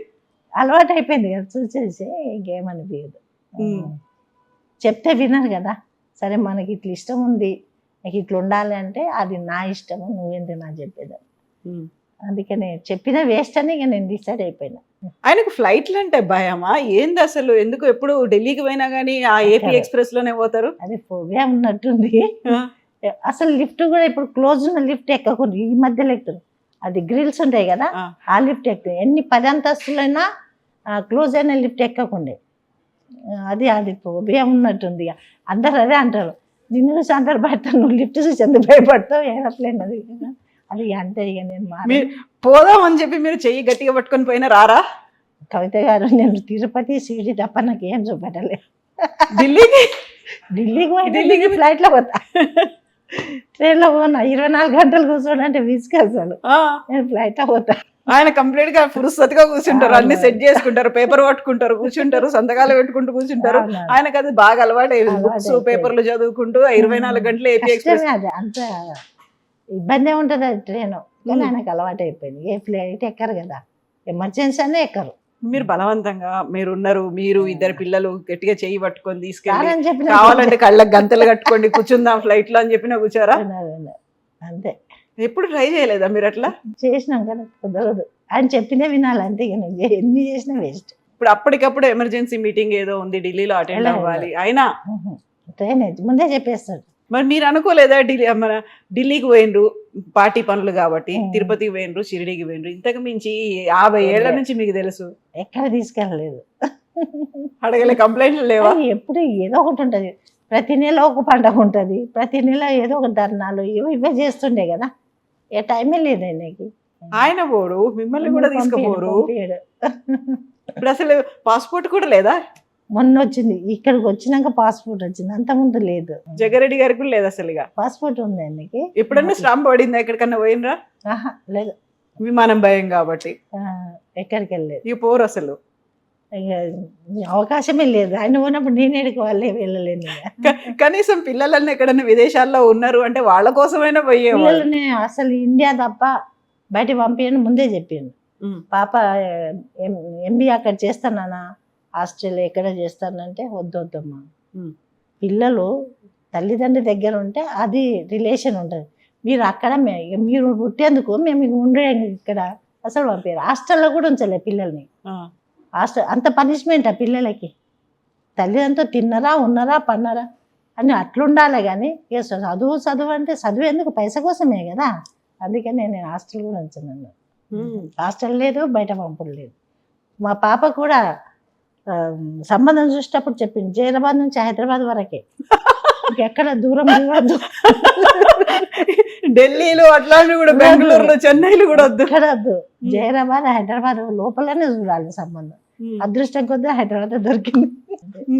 అలవాటు అయిపోయింది కదా చూసేసి, ఇంకేమనిపించదు. చెప్తే వినరు కదా, సరే మనకి ఇట్లా ఇష్టం ఉంది, నాకు ఇట్లా ఉండాలి అంటే అది నా ఇష్టము, నువ్వేంటి నా చెప్పేదాన్ని. అందుకని చెప్పిన వేస్ట్ అని ఇక నేను డిసైడ్ అయిపోయినా. ఆయనకు ఫ్లైట్లు అంటే భయమా ఏంది అసలు? ఎందుకు ఎప్పుడు ఢిల్లీకి పోయినా కానీ ఆ ఏపీ ఎక్స్ప్రెస్ లోనే పోతారు? అది ఫోబియా ఉన్నట్టుంది. అసలు లిఫ్ట్ కూడా ఇప్పుడు క్లోజ్ ఉన్న లిఫ్ట్ ఎక్కకుండా ఈ మధ్యలో ఎక్కుతుంది, అది గ్రిల్స్ ఉంటాయి కదా ఆ లిఫ్ట్ ఎక్కుతుంది. ఎన్ని 10 అంతస్తులైనా క్లోజ్ అయిన లిఫ్ట్ ఎక్కకుండే, అది ఫోబియా ఉన్నట్టుంది. అందరు అదే అంటారు, నిన్ను చూసి అందరు పడతాను, నువ్వు లిఫ్ట్ చూసి ఎందుకు భయపడతావు, ఏరోప్లేన్ అది అది అంతే. ఇక నేను పోదామని చెప్పి మీరు చెయ్యి గట్టిగా పట్టుకొని పోయినా రారా? కవిత గారు, నేను తిరుపతి సిటీ తప్ప నాకు ఏం చూపెట్టలే. ఢిల్లీకి ఫ్లైట్లో పోతా, ట్రైన్లో పోనా 24 గంటలు కూర్చోడంటే విసుగు అసలు. నేను ఫ్లైట్లో పోతా. ఆయన కంప్లీట్ గా ఫుర్సత్తుగా కూర్చుంటారు, అన్ని సెట్ చేసుకుంటారు, పేపర్ పట్టుకుంటారు, కూర్చుంటారు, సంతకాలు పెట్టుకుంటూ కూర్చుంటారు. ఆయనకు అది బాగా అలవాటు అయ్యింది, బుక్స్ పేపర్లు చదువుకుంటూ 24 గంటలు ఏపీ ఎక్స్ప్రెస్. అది అంత ఇబ్బంది ఉంటుంది అది ట్రైన్, కానీ ఆయనకు అలవాటు అయిపోయింది. ఏ ఫ్లైట్ ఎక్కరు కదా, ఎమర్జెన్సీ అనే ఎక్కరు. మీరు బలవంతంగా మీరున్నారు, మీరు ఇద్దరు పిల్లలు గట్టిగా చేయి పట్టుకొని తీసుకెళ్ళి కాదని చెప్పిన కావాలంటే కళ్ళకి గంతలు కట్టుకోండి కూర్చుందాం ఫ్లైట్ లో అని చెప్పినా కూర్చోరా? అంతే. ఎప్పుడు ట్రై చేయలేదా మీరు అట్లా? చేసినాం కదా, కుదరదు. ఆయన చెప్పినే వినాలి అంతే, ఇక నువ్వు ఎన్ని చేసినా వేస్ట్. ఇప్పుడు అప్పటికప్పుడు ఎమర్జెన్సీ మీటింగ్ ఏదో ఉంది ఢిల్లీలో అటెండ్ అవ్వాలి అయినా ట్రైన్ ముందే చెప్పేస్తాడు. మరి మీరు అనుకోలేదా మన ఢిల్లీకి పోయినరు పార్టీ పనులు కాబట్టి, తిరుపతికి పోయినరు, షిరిడీకి పోయినరు, ఇంతకు మించి 50 ఏళ్ల నుంచి మీకు తెలుసు, ఎక్కడ తీసుకెళ్ళలేదు. అడగలే? కంప్లైంట్లు లేవా? ఎప్పుడు ఏదో ఒకటి ఉంటుంది, ప్రతి నెల ఒక పండగ ఉంటుంది, ప్రతి నెల ఏదో ఒక ధర్నాలు ఇవే చేస్తుండే కదా, ఏ టైమే లేదు ఆయనకి. ఆయన పోడు, మిమ్మల్ని కూడా తీసుకుపోరు. ఇప్పుడు అసలు పాస్పోర్ట్ కూడా లేదా? మొన్న వచ్చింది, ఇక్కడికి వచ్చినాక పాస్పోర్ట్ వచ్చింది, అంత ముందు లేదు. జగ్గారెడ్డి గారికి కూడా లేదు అసలు. ఇక పాస్పోర్ట్ ఉంది ఆయనకి. ఎప్పుడన్నా స్టాంప్ పడిందా? ఎక్కడికన్నా పోయినరా? ఆహా లేదు, విమానం భయం కాబట్టి ఎక్కడికి వెళ్ళలేదు. ఇక పోరు అసలు. ఇక అవకాశమే లేదు, ఆయన పోయినప్పుడు నేను ఎడుకోవాలి, వెళ్ళలేను. కనీసం పిల్లలన్నీ ఎక్కడన్నా విదేశాల్లో ఉన్నారు అంటే వాళ్ళ కోసమైనా పోయేవాళ్ళు. పిల్లల్ని అసలు ఇండియా తప్ప బయట పంపించని ముందే చెప్పిండు. పాప ఎంబీఏ అక్కడ చేస్తానా, హాస్టల్లో ఎక్కడ చేస్తానంటే వద్దొద్దమ్మా, పిల్లలు తల్లిదండ్రి దగ్గర ఉంటే అది రిలేషన్ ఉంటుంది, మీరు అక్కడ మీరు పుట్టేందుకు మేము ఉండే ఇక్కడ అసలు పంపారు. హాస్టల్లో కూడా ఉంచలే పిల్లల్ని. హాస్టల్ అంత పనిష్మెంట్ ఆ పిల్లలకి, తల్లిదండ్రులతో తిన్నరా ఉన్నారా పన్నారా అని అట్లుండాలి. కానీ ఇక చదువు అంటే చదువు ఎందుకు, పైస కోసమే కదా, అందుకని నేను హాస్టల్ కూడా ఉంచాను. హాస్టల్ లేదు, బయట పంపుడు లేదు. మా పాప కూడా సంబంధం చూసేటప్పుడు చెప్పింది, జైరాబాద్ నుంచి హైదరాబాద్ వరకే, ఇంకెక్కడ దూరం వద్దు. ఢిల్లీలో అట్లాంటివి కూడా, బెంగళూరులో, చెన్నైలో కూడా వద్దు, ఇక్కడ వద్దు. జైరాబాద్ హైదరాబాద్ లోపలనే చూడాలి సంబంధం. అదృష్టం కొద్ది హైదరాబాద్ దొరికింది.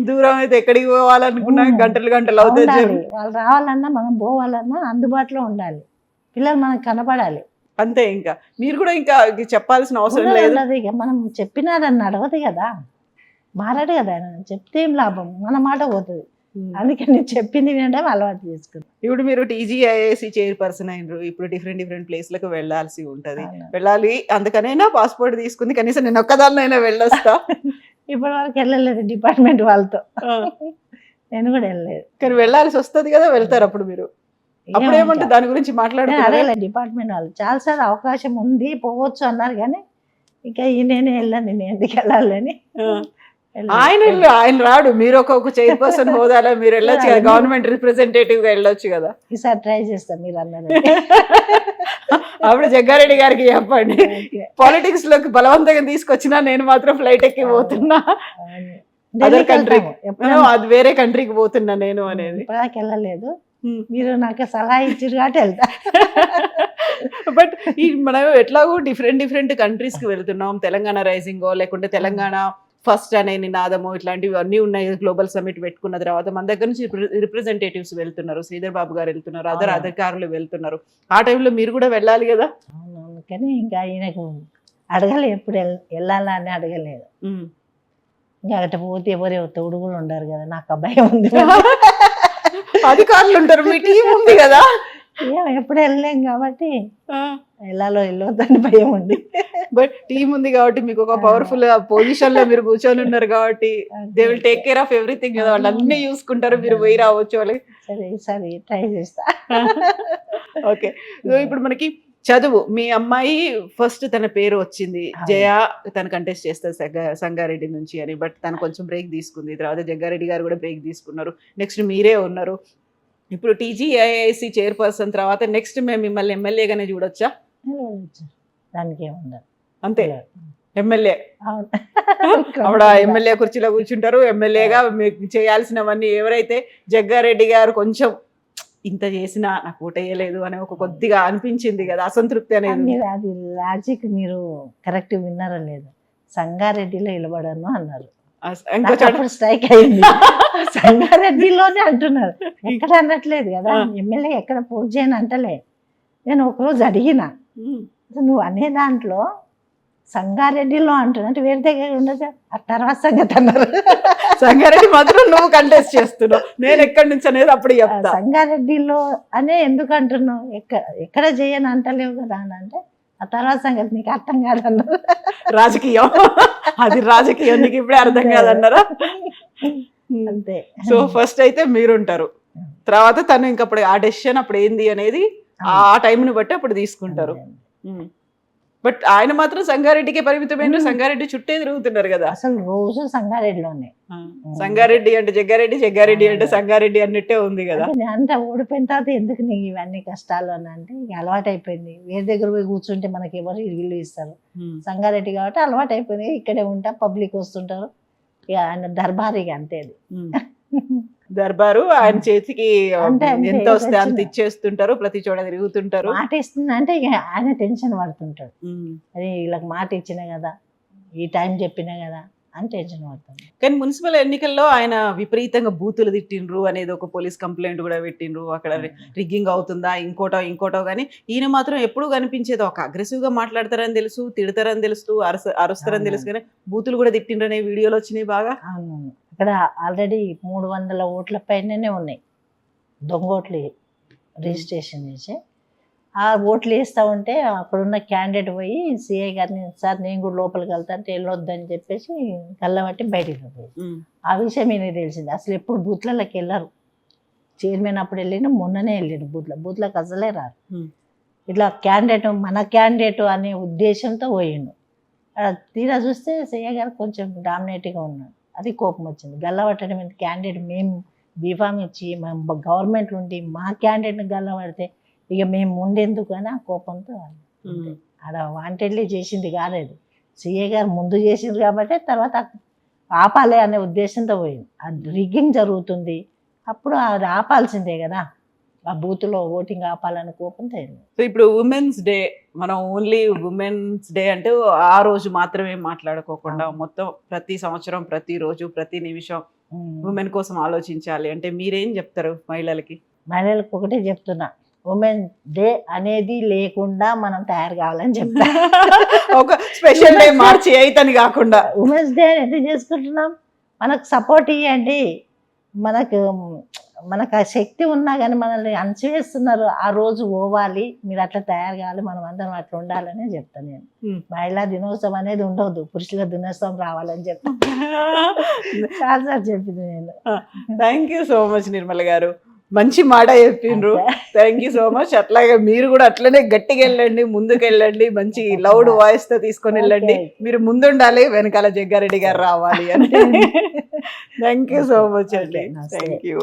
దూరం అయితే ఎక్కడికి పోవాలనుకున్నా గంటలు గంటలు అవుతుంది. వాళ్ళు రావాలన్నా మనం పోవాలన్నా అందుబాటులో ఉండాలి, పిల్లలు మనకు కనపడాలి అంతే. ఇంకా మీరు కూడా ఇంకా చెప్పాల్సిన అవసరం లేదు. ఇక మనం చెప్పినాడని అడగదు కదా, మారాడు కదా ఆయన, చెప్తే ఏం లాభం, మన మాట పోతుంది. అందుకే నేను చెప్పింది వినడం అలవాటు చేసుకున్నాను. ఇప్పుడు మీరు టీజీఐఏసీ చైర్పర్సన్ అయినరు, ఇప్పుడు డిఫరెంట్ ప్లేస్లకు వెళ్ళాల్సి ఉంటది, వెళ్ళాలి. అందుకనైనా పాస్పోర్ట్ తీసుకుంది, కనీసం నేను ఒక్కదాన్నైనా వెళ్ళొస్తా. ఇప్పటి వరకు వెళ్ళలేదు డిపార్ట్మెంట్ వాళ్ళతో, నేను కూడా వెళ్ళలేదు. కానీ వెళ్ళాల్సి వస్తుంది కదా, వెళ్తారు అప్పుడు మీరు. అప్పుడు ఏమంటే దాని గురించి అడగలేదు డిపార్ట్మెంట్ వాళ్ళు, చాలాసార్లు అవకాశం ఉంది పోవచ్చు అన్నారు, కానీ ఇక నేనే వెళ్ళాను, నేను ఎందుకు వెళ్ళాలని. ఆయన రాడు, మీరు ఒక చైర్పర్సన్ హోదాలో మీరు వెళ్ళొచ్చు కదా, గవర్నమెంట్ రిప్రజెంటేటివ్ గా వెళ్ళొచ్చు కదా. ఈసారి ట్రై చేస్తాం మీరు అన్నారు. అప్పుడు జగ్గారెడ్డి గారికి చెప్పండి, పాలిటిక్స్ లోకి బలవంతంగా తీసుకొచ్చినా నేను మాత్రం ఫ్లైట్ ఎక్కి పోతున్నా, అదర్ కంట్రీకి, అది వేరే కంట్రీకి పోతున్నా నేను అనేది. ఇప్పటిదాకా వెళ్ళలేదు, మీరు నాకు సలహా ఇచ్చారు కాబట్టి వెళ్తా. బట్ ఈ మనం ఎట్లాగో డిఫరెంట్ కంట్రీస్ కి వెళ్తున్నాం, తెలంగాణ రైజింగో లేకుంటే తెలంగాణ ఫస్ట్ అనే నినాదము ఇట్లాంటివి అన్నీ ఉన్నాయి. గ్లోబల్ సమిట్ పెట్టుకున్న తర్వాత మన దగ్గర నుంచి రిప్రజెంటేటివ్స్ వెళ్తున్నారు, శ్రీధర్ బాబు గారు వెళ్తున్నారు, అధికారులు వెళ్తున్నారు. ఆ టైంలో మీరు కూడా వెళ్ళాలి కదా. అవునవును, కానీ ఇంకా ఆయనకు అడగలే, ఎప్పుడు వెళ్ళాలా అని అడగలేదు. ఇంకా అక్కడ పోతే ఎవరే తోడు కూడా ఉండరు కదా, నాకు భయం ఉంది. అధికారులు ఉంటారు, మీ టీం ఉంది కదా, ఎప్పుడు వెళ్ళలేం కాబట్టి వెళ్ళొద్దని భయం ఉంది. బట్ టీం ఉంది కాబట్టి మీకు ఒక పవర్ఫుల్ పొజిషన్ లో మీరు కూర్చొని ఉన్నారు కాబట్టి they will take care of everything కదా, వాళ్ళు అన్ని చూసుకుంటారు, మీరు పోయి రావచ్చు. సరే ఈసారి ట్రై చేస్తా. ఓకే, సో ఇప్పుడు మనకి చదువు, మీ అమ్మాయి ఫస్ట్ తన పేరు వచ్చింది, జయ తను కంటెస్ట్ చేస్తారు సంగారెడ్డి నుంచి అని, బట్ తను కొంచెం బ్రేక్ తీసుకుంది. తర్వాత జగ్గారెడ్డి గారు కూడా బ్రేక్ తీసుకున్నారు, నెక్స్ట్ మీరే ఉన్నారు. ఇప్పుడు టీజీఐఐసి చైర్పర్సన్ తర్వాత నెక్స్ట్ మేము మిమ్మల్ని ఎమ్మెల్యేగానే చూడొచ్చా? దానికి ఏముండదు, అంతే. ఎమ్మెల్యే అప్పుడు ఎమ్మెల్యే కుర్చీలో కూర్చుంటారు, ఎమ్మెల్యేగా మీకు చేయాల్సినవన్నీ. ఎవరైతే జగ్గారెడ్డి గారు కొంచెం ఇంత చేసినా నాకు ఓటేయలేదు అని ఒక కొద్దిగా అనిపించింది కదా, అసంతృప్తి అనేది. అది లాజిక్ మీరు కరెక్ట్ విన్నారో లేదు, సంగారెడ్డిలో నిలబడను అన్నారు, స్ట్రైక్ అయింది. సంగారెడ్డిలోనే అంటున్నారు, ఎక్కడ అనట్లేదు కదా, ఎమ్మెల్యే ఎక్కడ పోటీ చేయని అంటలే. నేను ఒకరోజు అడిగిన, నువ్వు అనే దాంట్లో సంగారెడ్డిలో అంటున్నా అంటే వేరే దగ్గర ఉండదు ఆ తర్వాత సంగతి అన్నారు. సంగారెడ్డి మాత్రం నువ్వు కంటెస్ట్ చేస్తున్నావు, నేను ఎక్కడి నుంచి అనేది అప్పుడు చెప్తా. సంగారెడ్డిలో అనే ఎందుకు అంటున్నావు, ఎక్కడ చేయని అంటలేవు కదా అని అంటే ఆ తర్వాత సంగతి నీకు అర్థం కాదన్నారు. రాజకీయం, అది రాజకీయం నీకు ఇప్పుడే అర్థం కాదన్నారా? అంతే. సో ఫస్ట్ అయితే మీరుంటారు, తర్వాత తను ఇంకప్పుడు ఆ డెసిషన్ అప్పుడు ఏంది అనేది ఆ టైంని బట్టి అప్పుడు తీసుకుంటారు. బట్ ఆయన మాత్రం సంగారెడ్డికే పరిమితమైన, సంగారెడ్డి చుట్టే తిరుగుతున్నారు కదా. అసలు రోజు సంగారెడ్డిలోనే. సంగారెడ్డి అంటే జగ్గారెడ్డి, జగ్గారెడ్డి అంటే సంగారెడ్డి అన్నట్టే ఉంది కదా. అంతా ఓడిపోయిన తర్వాత ఎందుకు నీకు ఇవన్నీ కష్టాలు అని అంటే ఇక అలవాటు అయిపోయింది. వేరే దగ్గర పోయి కూర్చుంటే మనకి ఎవరు విలువ ఇస్తారు. సంగారెడ్డి కాబట్టి అలవాటు అయిపోయింది, ఇక్కడే ఉంటా, పబ్లిక్ వస్తుంటారు, ఇక ఆయన దర్బారీగా అంతే. అది దర్బారు ఆయన చేతికి ఎంత వస్తే అంత ఇచ్చేస్తుంటారు, ప్రతి చోట తిరుగుతుంటారు. మాట ఇస్తుంది అంటే ఇక ఆయన టెన్షన్ పడుతుంటాడు, అదే వీళ్ళకి మాట ఇచ్చినా కదా, ఈ టైం చెప్పినా కదా అని టెన్షన్ పడుతుంది. కానీ మున్సిపల్ ఎన్నికల్లో ఆయన విపరీతంగా బూతులు తిట్టిండ్రు అనేది ఒక పోలీస్ కంప్లైంట్ కూడా పెట్టిండ్రు. అక్కడ రిగ్గింగ్ అవుతుందా ఇంకోటో కానీ ఈయన మాత్రం ఎప్పుడు కనిపించేది ఒక అగ్రెసివ్ గా మాట్లాడతారని తెలుసు, తిడతారని తెలుసు, అరుస్తారని తెలుసు, కానీ బూతులు కూడా తిట్టిండ్రు అనే వీడియోలు వచ్చినాయి బాగా. అవును, ఇక్కడ ఆల్రెడీ 300 ఓట్ల పైననే ఉన్నాయి దొంగ ఓట్లు రిజిస్ట్రేషన్ చేసి. ఆ ఓట్లు వేస్తూ ఉంటే అక్కడున్న క్యాండిడేట్ పోయి సిఐ గారిని, సార్ నేను కూడా లోపలికి వెళ్తాను వెళ్ళొద్దని చెప్పేసి కళ్ళబట్టి బయటికి పోయి ఆ విషయం ఈయనకి తెలిసింది. అసలు ఎప్పుడు బూత్లలోకి వెళ్ళరు, చైర్మన్ అప్పుడు వెళ్ళిన మొన్ననే వెళ్ళాడు బూత్లకు అసలే రారు. ఇట్లా క్యాండిడేట్ మన క్యాండిడేట్ అనే ఉద్దేశంతో పోయిండు. తీరా చూస్తే సిఐ గారు కొంచెం డామినేట్గా ఉన్నాడు, అది కోపం వచ్చింది. గల్లబట్టడం మీద క్యాండిడేట్ మేము బీఫామ్ ఇచ్చి మేము గవర్నమెంట్ ఉండి మా క్యాండిడేట్ని గల్లబడితే ఇక మేము ఉండేందుకు అని ఆ కోపంతో ఆడ వాంటెడ్లీ చేసింది కాలేదు. సిఏ గారు ముందు చేసింది కాబట్టి తర్వాత ఆపాలి అనే ఉద్దేశంతో పోయింది. అది రిగ్గింగ్ జరుగుతుంది, అప్పుడు అది ఆపాల్సిందే కదా, ఆ బూత్లో ఓటింగ్ ఆపాలనే కోపంతో. సో ఇప్పుడు ఉమెన్స్ డే, మనం ఓన్లీ ఉమెన్స్ డే అంటే ఆ రోజు మాత్రమే మాట్లాడుకోకుండా మొత్తం ప్రతి సంవత్సరం, ప్రతి రోజు, ప్రతి నిమిషం ఉమెన్ కోసం ఆలోచించాలి అంటే మీరేం చెప్తారు మహిళలకి? మహిళలకు ఒకటే చెప్తున్నా, ఉమెన్ డే అనేది లేకుండా మనం తయారు కావాలని చెప్తా. ఒక స్పెషల్ డే మార్చి 8 అని కాకుండా ఉమెన్స్ డే ఎందుకు చేసుకుంటున్నాం, మనకు సపోర్ట్ ఇవ్వండి. మనకు ఆ శక్తి ఉన్నా కానీ మనల్ని అణచివేస్తున్నారు. ఆ రోజు పోవాలి, మీరు అట్లా తయారు కావాలి, మనం అందరం అట్లా ఉండాలని చెప్తాను నేను. మహిళా దినోత్సవం అనేది ఉండవద్దు, పురుషుల దినోత్సవం రావాలని చెప్తాను. చాలాసార్లు చెప్పింది నేను. Thank you so much Nirmala గారు, మంచి మాట చెప్పిండ్రు. Thank you so much. అట్లాగే మీరు కూడా అట్లనే గట్టిగా వెళ్ళండి, ముందుకు వెళ్ళండి, మంచి లౌడ్ వాయిస్ తో తీసుకొని వెళ్ళండి. మీరు ముందుండాలి, వెనకాల జగ్గారెడ్డి గారు రావాలి అని. థ్యాంక్ యూ సో మచ్ అండి. Thank you.